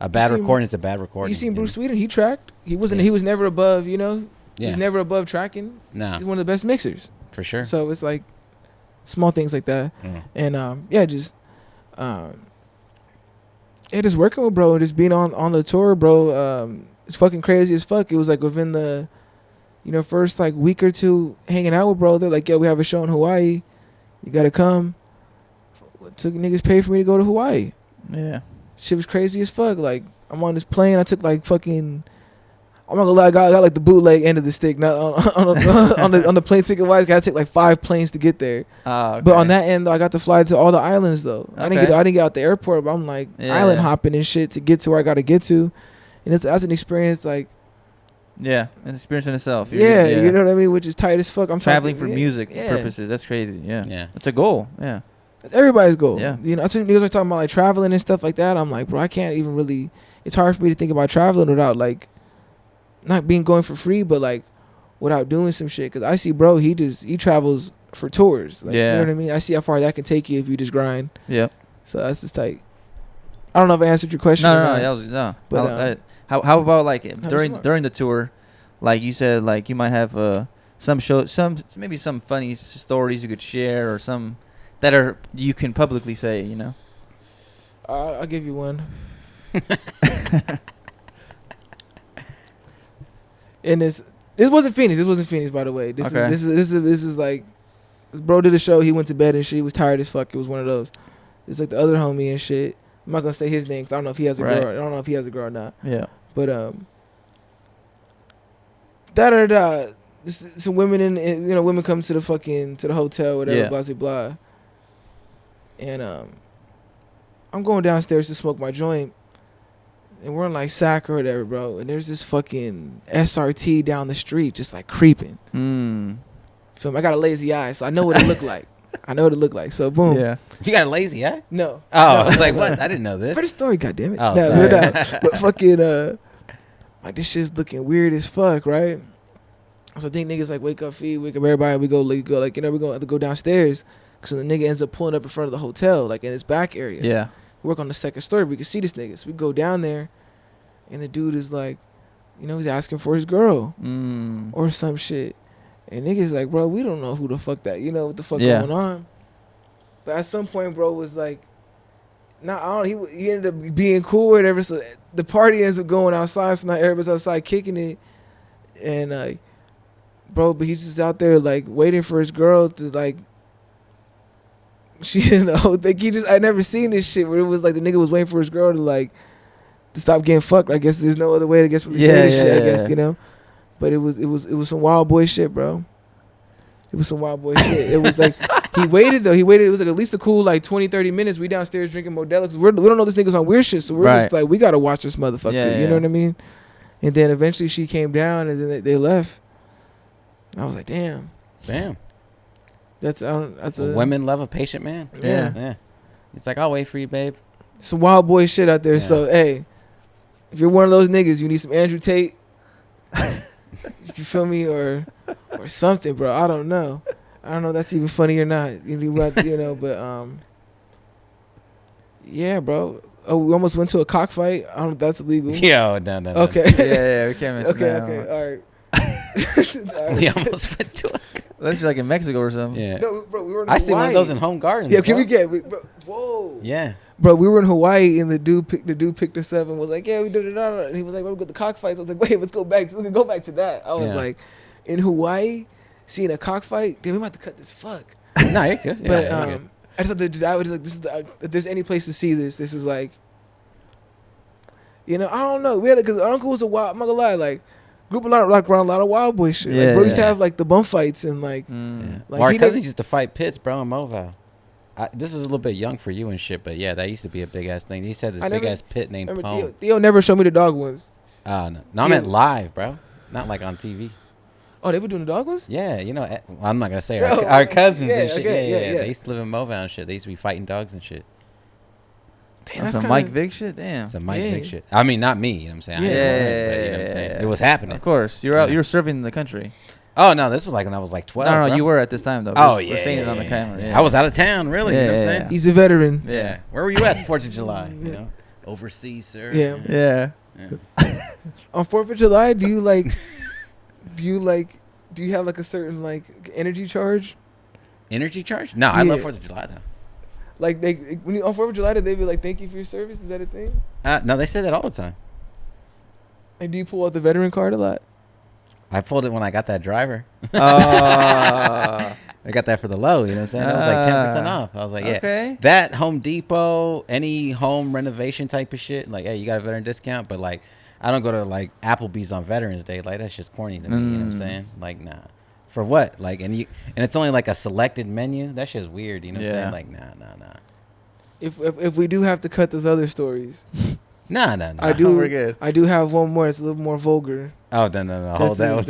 A bad seen- recording is a bad recording. You seen Bruce Sweden? He tracked. He wasn't. He was never above. He Yeah. was never above tracking. No, He's one of the best mixers. for sure. So it's like small things like that. And just working with bro, just being on the tour, bro. It's fucking crazy as fuck. It was like within the first like week or two hanging out with bro. They're like, yo, we have a show in Hawaii, you gotta come. Took niggas paid for me to go to Hawaii. Yeah. Shit was crazy as fuck. Like, I'm on this plane, I took like fucking, I'm not gonna lie, I got like the bootleg end of the stick. Not on the plane ticket wise, gotta take like 5 planes to get there. Okay. But on that end, though, I got to fly to all the islands though. I didn't Okay. get out the airport, but I'm like island hopping and shit to get to where I gotta get to, and that's an experience like. Yeah, it's an experience in itself. Yeah, you know what I mean, which is tight as fuck. I'm traveling talking, for music yeah. purposes. That's crazy. Yeah. Yeah. It's a goal. Yeah. That's everybody's goal. Yeah. That's what niggas are talking about, like traveling and stuff like that. I'm like, bro, I can't even really. It's hard for me to think about traveling without like, not being going for free, but like, without doing some shit. Cause I see, bro, he travels for tours. Like, you know what I mean. I see how far that can take you if you just grind. Yeah. So that's just tight. I don't know if I answered your question. No, that was no. But how about like smart. during the tour, like you said, like you might have some maybe some funny stories you could share or some that you can publicly say, I'll give you one. And this wasn't Phoenix. This wasn't Phoenix, by the way. This is like, bro did a show. He went to bed and shit. He was tired as fuck. It was one of those. It's like the other homie and shit. I'm not gonna say his name 'cause I don't know if he has a girl. I don't know if he has a girl or not. Yeah. But some women women come to the hotel, whatever, Yeah. blah blah blah. And I'm going downstairs to smoke my joint, and we're in like Sac or whatever, bro. And there's this fucking SRT down the street, just like creeping. Feel me? I got a lazy eye, so I know what it looked like. So boom. Yeah. You got a lazy eye? No. Oh, I was like, what? I didn't know this. It's a pretty story, goddammit. Oh, No, sorry. but fucking like this shit's looking weird as fuck, right? So I think niggas like wake up everybody. We go we're gonna have to go downstairs because the nigga ends up pulling up in front of the hotel, like in his back area. Yeah. We work on the second story. We can see this nigga. So we go down there, and the dude is like, he's asking for his girl or some shit. And niggas like, bro, we don't know who the fuck that, what the fuck going on. But at some point, bro was like, Nah, I don't. He ended up being cool or whatever. So the party ends up going outside. So now everybody's outside kicking it, and bro, but he's just out there like waiting for his girl to like. She like he just I never seen this shit where it was like the nigga was waiting for his girl to stop getting fucked. I guess there's no other way to guess what they say this shit. I guess but it was some wild boy shit, bro. It was some wild boy shit. It was like he waited though. It was like at least a cool like 20-30 minutes. We downstairs drinking Modelo because we don't know this nigga's on weird shit, so we're just like we gotta watch this motherfucker. You know what I mean? And then eventually she came down and then they left. And I was like, damn. That's a women love a patient man. Yeah. It's like I'll wait for you, babe. Some wild boy shit out there. Yeah. So hey, if you're one of those niggas, you need some Andrew Tate. You feel me, or something, bro. I don't know if that's even funny or not. But yeah, bro. Oh, we almost went to a cockfight. I don't know if that's illegal. Yo, no. Okay. Yeah, we can't mention that. Okay, all right. We almost went to a That's like in Mexico or something. Yeah. No, bro, we were in I Hawaii. see one of those in Home Gardens. Yeah, can we get? Whoa. Yeah. Bro, we were in Hawaii and the dude picked us up and was like, yeah, we did it. And he was like, well, we got the cockfights. I was like, wait, let's go back to that. I was like, in Hawaii, seeing a cockfight, damn, we might have to cut this. Fuck. No, you're good. But I just thought I was like, if there's any place to see this is like, I don't know. We had because our uncle was a wild. I'm not gonna lie, like. Group a lot around a lot of wild boy shit. Like, bro used to have like the bum fights and like. Like our cousins used to fight pits, bro, in Moval. This is a little bit young for you and shit, but yeah, that used to be a big ass thing. He said this big ass pit named Pone. Theo never showed me the dog ones. No, I meant live, bro, not like on TV. Oh, they were doing the dog ones? Yeah, I'm not gonna say our cousins and shit. Yeah. They used to live in Moval and shit. They used to be fighting dogs and shit. Damn, that's some Mike Vick shit. Damn, some Mike Vick shit. I mean, not me. You know what I'm saying? Yeah, but, you know what I'm saying? It was happening. Of course, you're out. You're serving the country. Oh no, this was like when I was like 12. No, you were at this time though. We're seeing it on the camera. Yeah. I was out of town, really. You know what I'm saying? He's a veteran. Yeah. Where were you at the 4th of July? You know, overseas, sir. Yeah. On 4th of July, do you have like a certain like energy charge? Energy charge? No, I love 4th of July though. Like when you on 4th of July, did they be like, "Thank you for your service"? Is that a thing? No, they say that all the time. And do you pull out the veteran card a lot? I pulled it when I got that driver. I got that for the low. You know what I'm saying? It was like 10% off. I was like, yeah. Okay. That Home Depot, any home renovation type of shit, like, hey, you got a veteran discount, but like, I don't go to like Applebee's on Veterans Day. Like, that's just corny to me. You know what I'm saying? Like, nah. For what? Like, and it's only like a selected menu. That shit's weird. You know what I'm saying? Like, nah. If we do have to cut those other stories, no. We're good. I do have one more. It's a little more vulgar. Oh, no. Hold that one.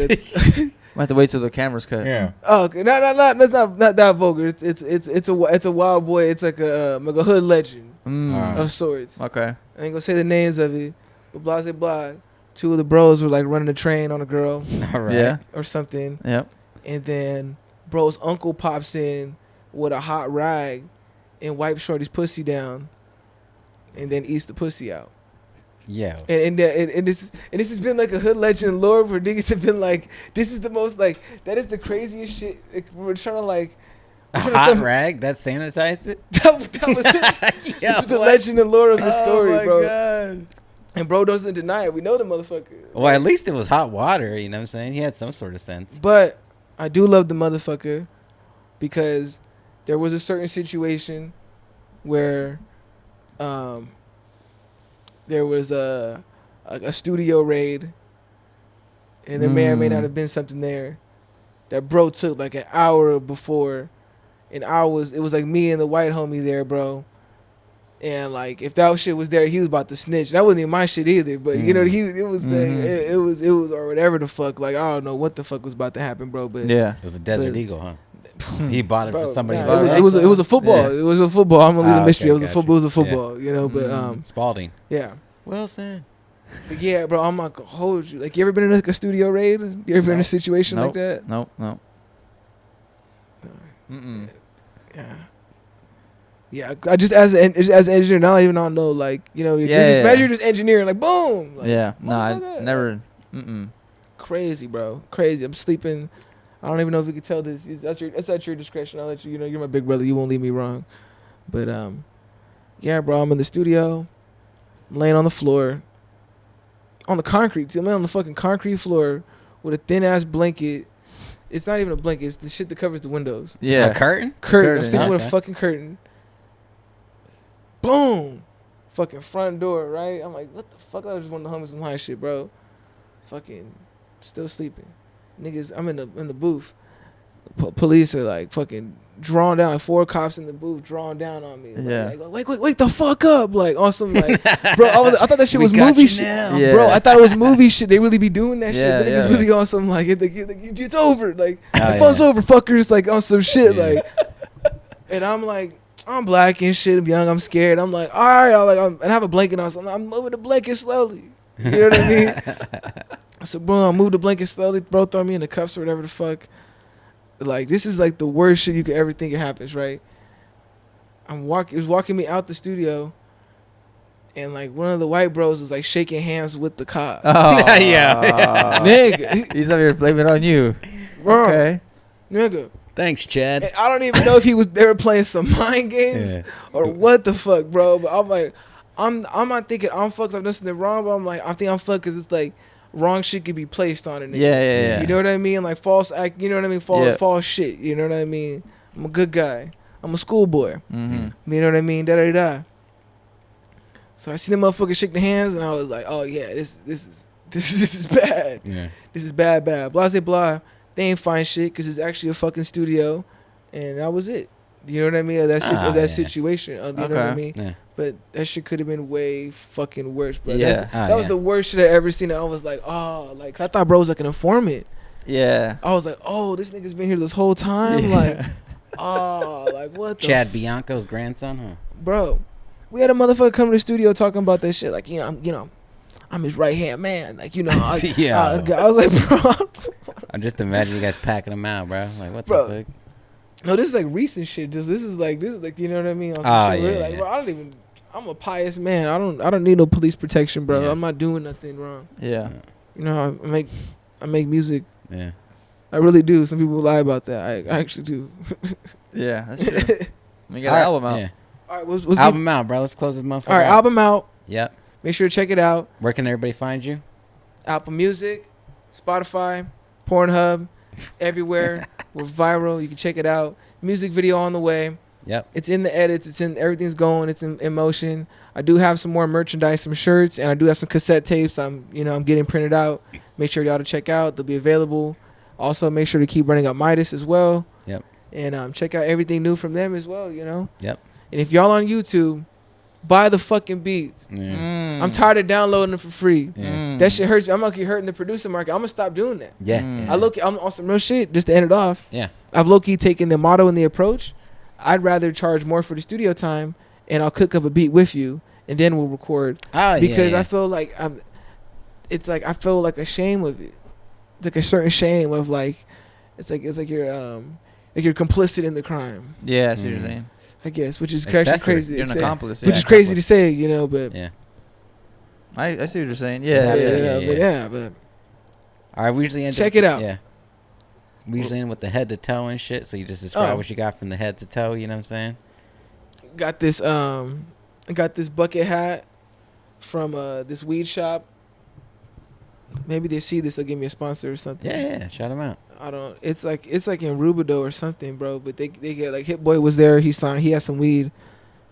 I have to wait till the camera's cut. Yeah. Oh, okay. No. That's not that vulgar. It's a wild boy. It's like a hood legend of sorts. Okay. I ain't gonna say the names of it, but blah. Two of the bros were like running a train on a girl. All right. Yeah. Or something. Yep. And then bro's uncle pops in with a hot rag and wipes shorty's pussy down, and then eats the pussy out. Yeah. And this has been like a hood legend lore where niggas have been like, this is the most like, that is the craziest shit. Like, we're trying to like. A hot rag that sanitized it. That was it. This is the legend and lore of the story, bro. God. And bro doesn't deny it. We know the motherfucker. Well, at least it was hot water. You know what I'm saying? He had some sort of sense. But I do love the motherfucker because there was a certain situation where there was a studio raid, and there may or may not have been something there that bro took like an hour before, and it was like me and the white homie there, bro. And like if that shit was there, he was about to snitch. That wasn't even my shit either, but you know it was or whatever the fuck. Like I don't know what the fuck was about to happen, bro. But yeah, it was a Desert Eagle, huh? He bought it for somebody. It was a football. Yeah. It was a football. I'm gonna leave the mystery. Okay, it was a football. You know, but Spalding. Yeah. Wilson. But yeah, bro, I'm not gonna hold you. Like, you ever been in like a studio raid? You ever been in a situation like that? No. Yeah, I just as an engineer, now I don't know, like, you know, you're just engineering, like, boom. Like, I never. Crazy, bro, crazy. I'm sleeping. I don't even know if you could tell this. That's at your discretion. I'll let you. You know, you're my big brother. You won't leave me wrong. But Yeah, bro, I'm in the studio. I'm laying on the floor. On the concrete, too. I'm laying on the fucking concrete floor with a thin-ass blanket. It's not even a blanket. It's the shit that covers the windows. Yeah. A curtain? Curtain. I'm sitting with a Okay. fucking curtain. Boom. Fucking front door, right? I'm like, what the fuck? I was just one of the homies in my shit, bro. Fucking still sleeping. Niggas, I'm in the booth. Police are like fucking drawing down, like 4 cops in the booth drawing down on me. Yeah. Like, wake the fuck up. Like on some like, bro, I thought that shit was We got movie you shit. now. Yeah. Bro, I thought it was movie shit. They really be doing that Yeah, shit. The niggas yeah. really on some like, it's over. Like, Oh, the fun's yeah. over, fuckers. Like on some shit. Yeah. Like, and I'm like, I'm black and shit. I'm young. I'm scared. I'm like, all right. And I have a blanket on. So I'm moving the blanket slowly. You know what I mean? So, bro, I move the blanket slowly. Bro, throw me in the cuffs or whatever the fuck. Like, this is like the worst shit you could ever think it happens, right? It was walking me out the studio, and like one of the white bros was like shaking hands with the cop. Oh, Yeah. Nigga, He's over here blaming it on you. bro, Okay. nigga. Thanks, Chad. And I don't even know if they were playing some mind games Yeah. or what the fuck, bro. But I'm like, I'm not thinking I'm fucked. I've done something wrong, but I'm like, I think I'm fucked because it's like wrong shit could be placed on it. Nigga. Yeah. You know what I mean? Like false act. You know what I mean? Yeah. False shit. You know what I mean? I'm a good guy. I'm a schoolboy. Mm-hmm. You know what I mean? Da da da. So I seen the motherfucker shake the hands, and I was like, oh yeah, this is bad. Yeah. This is bad. Blah blah blah. They ain't find shit because it's actually a fucking studio, and that was it. You know what I mean? Of that, Ah, of that yeah. situation. You know what I Okay. mean? Yeah. But that shit could have been way fucking worse, bro. Yeah. That was the worst shit I ever seen. I was like, oh, like 'cause I thought bro was like an informant. Yeah. I was like, oh, this nigga's been here this whole time. Yeah. Like, oh, like what the Chad Bianco's grandson, huh? bro. We had a motherfucker come to the studio talking about that shit. Like, I'm his right hand man. Like, Yeah. I was like, bro. I'm just imagining you guys packing them out, bro. Like, what Bro. the fuck? No, this is like recent shit. This is like you know what I mean? On some Ah, shit where, yeah, like, yeah. bro, I'm a pious man. I don't need no police protection, bro. Yeah. I'm not doing nothing wrong. Yeah. You know, I make music. Yeah. I really do. Some people lie about that. I actually do. Yeah. That's true. We got an album out. Yeah. All right, let's Album out, bro. Let's close this motherfucker. all right, out. album out. Yep. Make sure to check it out. Where can everybody find you? Apple Music, Spotify, Pornhub, everywhere. We're viral. You can check it out. Music video on the way. Yep. It's in the edits. It's in everything's going. It's in motion. I do have some more merchandise, some shirts, and I do have some cassette tapes. I'm getting printed out. Make sure y'all to check out. They'll be available. Also, make sure to keep running up Midas as well. Yep. And check out everything new from them as well. Yep. And if y'all on YouTube, buy the fucking beats. Yeah. I'm tired of downloading them for free. Yeah. That shit hurts me. I'm gonna keep hurting the producer market. I'm gonna stop doing that. Yeah. Mm. I'm on some real shit. Just to end it off. Yeah. I've low-key taken the motto and the approach. I'd rather charge more for the studio time, and I'll cook up a beat with you, and then we'll record. Oh, Because yeah. I feel like I feel like a shame of it. It's like a certain shame of like, it's like you're complicit in the crime, Yeah. I see what you're Mm. saying. I guess, which is Accessory. crazy. You're an to say. accomplice. Which Yeah. is crazy to say, but Yeah. I see what you're saying. yeah, Yeah. but All right. We usually end. Check it out. Yeah. We usually end with the head to toe and shit. So you just describe Oh. what you got from the head to toe. You know what I'm saying? got this bucket hat from this weed shop. Maybe they see this, they'll give me a sponsor or something. Yeah. Shout them out. I don't. It's like in Rubidoux or something, bro. But they get like Hit Boy was there. He had some weed,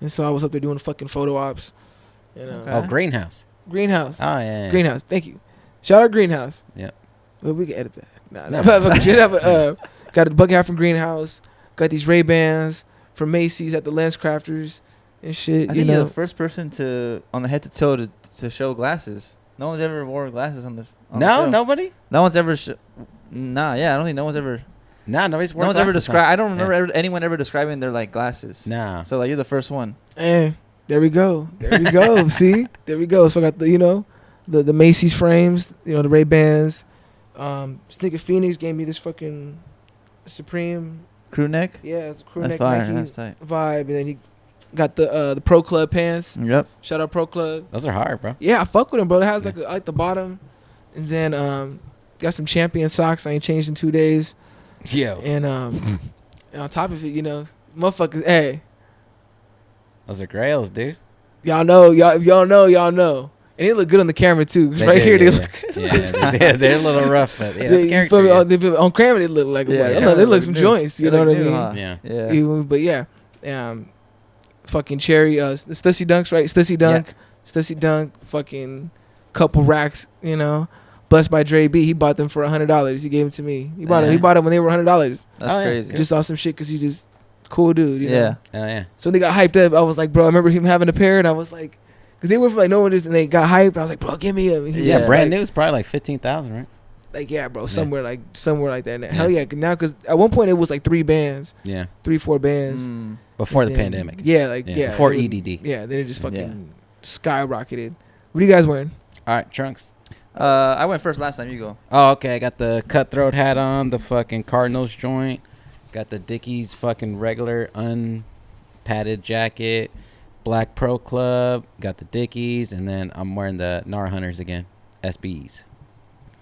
and so I was up there doing fucking photo ops. And Okay. Oh, Greenhouse. Greenhouse, Oh yeah. Greenhouse. Thank you. Shout out Greenhouse. Yep. Well, we can edit that. No. Got a bucket hat from Greenhouse. Got these Ray-Bans from Macy's at the Lens Crafters and shit. I think you're the first person on the head to toe to show glasses. No one's ever wore glasses on the No, show. nobody. No one's ever. Nah, yeah, I don't think no one's ever. No, nobody's. No one's ever described. I don't remember anyone ever describing their like glasses. No. So like you're the first one. There we go. There we go. See, there we go. So I got the Macy's frames. The Ray-Bans. This nigga Phoenix gave me this fucking Supreme. Crew neck. Yeah, it's a crew That's neck fire. Nike That's tight. vibe, and then he got the Pro Club pants. Yep. Shout out Pro Club. Those are hard, bro. Yeah, I fuck with him, bro. It has I like the bottom, and then got some Champion socks. I ain't changed in 2 days, Yo. and on top of it, motherfuckers. Hey, Those are grails, dude. Y'all know, y'all know. And they look good on the camera too. 'Cause right here, they look. They're a little rough, but yeah, that's you character. feel me? Yeah. On camera, they look like. Yeah, I yeah. know they look some New. joints. You They know look what I new, mean? huh? Yeah. Yeah. But yeah, fucking cherry, the Stussy Dunks, right? Stussy Dunk, fucking couple racks, you know. Blessed by Dre B, he bought them for $100. He gave them to me. He bought them when they were $100. That's crazy. Just awesome shit because he just cool dude. You know? Oh yeah. So when they got hyped up, I was like, bro, I remember him having a pair, and I was like, because they were from like no one just, and they got hyped. And I was like, bro, give me him. And he Yeah, was brand like, new is probably like 15,000, right? Like yeah, bro, Yeah. somewhere like that. Now. Hell yeah, now because at one point it was like 3 bands, Yeah. 3-4 bands. Before And the then- pandemic. Yeah, Before it would- EDD. Yeah, then it just fucking skyrocketed. What are you guys wearing? All right, Trunks. I went first last time. You go. Oh, okay. I got the cutthroat hat on, the fucking Cardinals joint. Got the Dickies fucking regular unpadded jacket. Black Pro Club. Got the Dickies. And then I'm wearing the Nar Hunters again. SBs.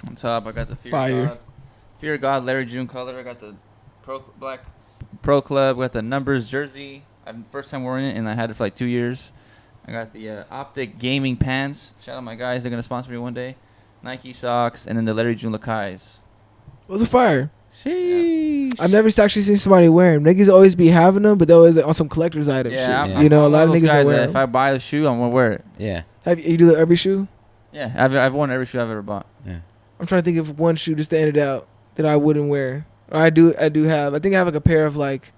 On top, I got the Fire. Fear of God, Larry June color. I got the Black Pro Club. Got the Numbers jersey. I'm first time wearing it, and I had it for like 2 years. I got the Optic Gaming pants. Shout out my guys. They're going to sponsor me one day. Nike socks, and then the Larry June Lakais. What's a fire? Sheesh. I've never actually seen somebody wear them. Niggas always be having them, but they always like, on some collector's item shit. I'm- You know, a I'm lot of one niggas those don't guys wear that if I them. buy the shoe, I'm going to wear it. Yeah. You do that every shoe? Yeah, I've worn every shoe I've ever bought. Yeah. I'm trying to think of one shoe just to end it out that I wouldn't wear. Or I do have. I think I have like a pair of like.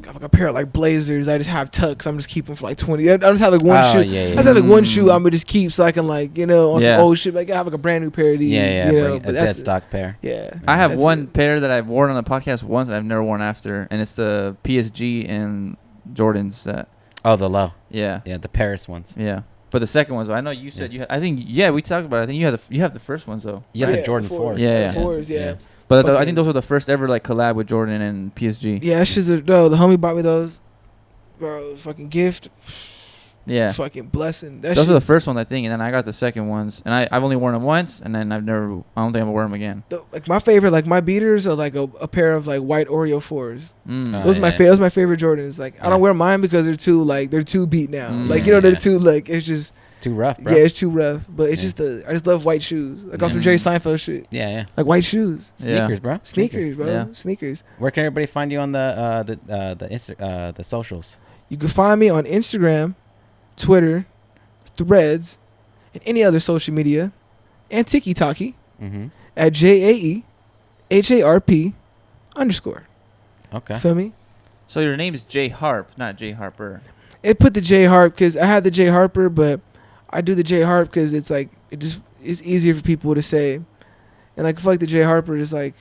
I have like a pair of like blazers. I just have tucks. I'm just keeping for like 20. I just have like one shoe. Yeah, I yeah. just have like one shoe. I'm gonna just keep so I can like on Yeah. some old shit. Like I have like a brand new pair of these. Yeah, You know, bring but a that's dead stock pair. Yeah. I have That's one it. pair that I've worn on the podcast once and I've never worn after, and it's the PSG and Jordans. That Oh, the low. yeah, Yeah, the Paris ones. yeah. But the second ones, I know you said I think we talked about it. I think you have the first ones though. You have Yeah, the Jordan the 4s. Yeah, yeah. Fours, yeah. But I Fucking- think those were the first ever like collab with Jordan and PSG. Yeah, that shit's no. The homie bought me those. Bro, fucking gift. Yeah. Fucking blessing. That Those shit. were the first ones I think, and then I got the second ones, and I've only worn them once, and then I don't think I'm gonna wear them again. Like my favorite, like my beaters are like a pair of like white Oreo 4s. Mm. Those are my yeah. favorite. Those are my favorite Jordans. Like I Yeah. don't wear mine because they're too beat now. Mm. Like they're Yeah. too like it's just Too rough, bro. yeah, it's too rough. But it's Yeah. I just love white shoes. Like on some Yeah. Jerry Seinfeld shit. Yeah. Like white shoes, Yeah. Sneakers, bro. sneakers, bro, Yeah. sneakers. Where can everybody find you on the socials? You can find me on Instagram, Twitter, Threads, and any other social media, and TikTok Mm-hmm. at JAEHARP_. Okay. Feel me? So your name is Jay Harp, not Jay Harper. It put the J Harp because I had the J Harper, but I do the J Harp because it's like it's easier for people to say, and like I feel like the J Harper is like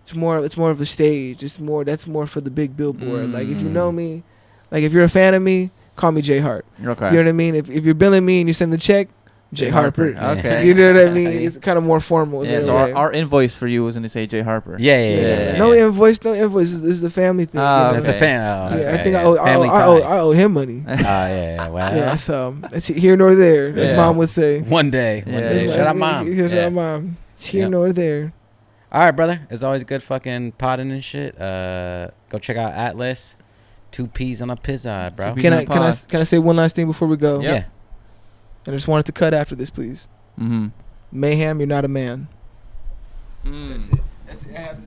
it's more of a stage. That's more for the big billboard. Like if you know me, like if you're a fan of me, call me J Harp. Okay. You know what I mean? If you're billing me and you send the check, J Harper. Okay. You know what I mean? See. It's kind of more formal. Yeah. in So a way. our invoice for you was going to say Jay Harper. Yeah. No invoice. This is the family thing. Oh, you know? It's a Okay. fan. Oh, Yeah, okay, I think yeah. I owe Family ties. I owe him money. Yeah. Well, Yeah, so it's here nor there, as Yeah. mom would say. one day. Yeah. It's Shout out, mom. Shout Yeah. out, mom. It's here Yep. nor there. All right, brother. It's always good fucking potting and shit. Go check out Atlas. 2 P's on a pizza, bro. Peas Can on I a can I pod. can I say one last thing before we go? Yep. Yeah. And I just wanted to cut after this, please. Mm-hmm. Mayhem, you're not a man. Mm. That's it. I have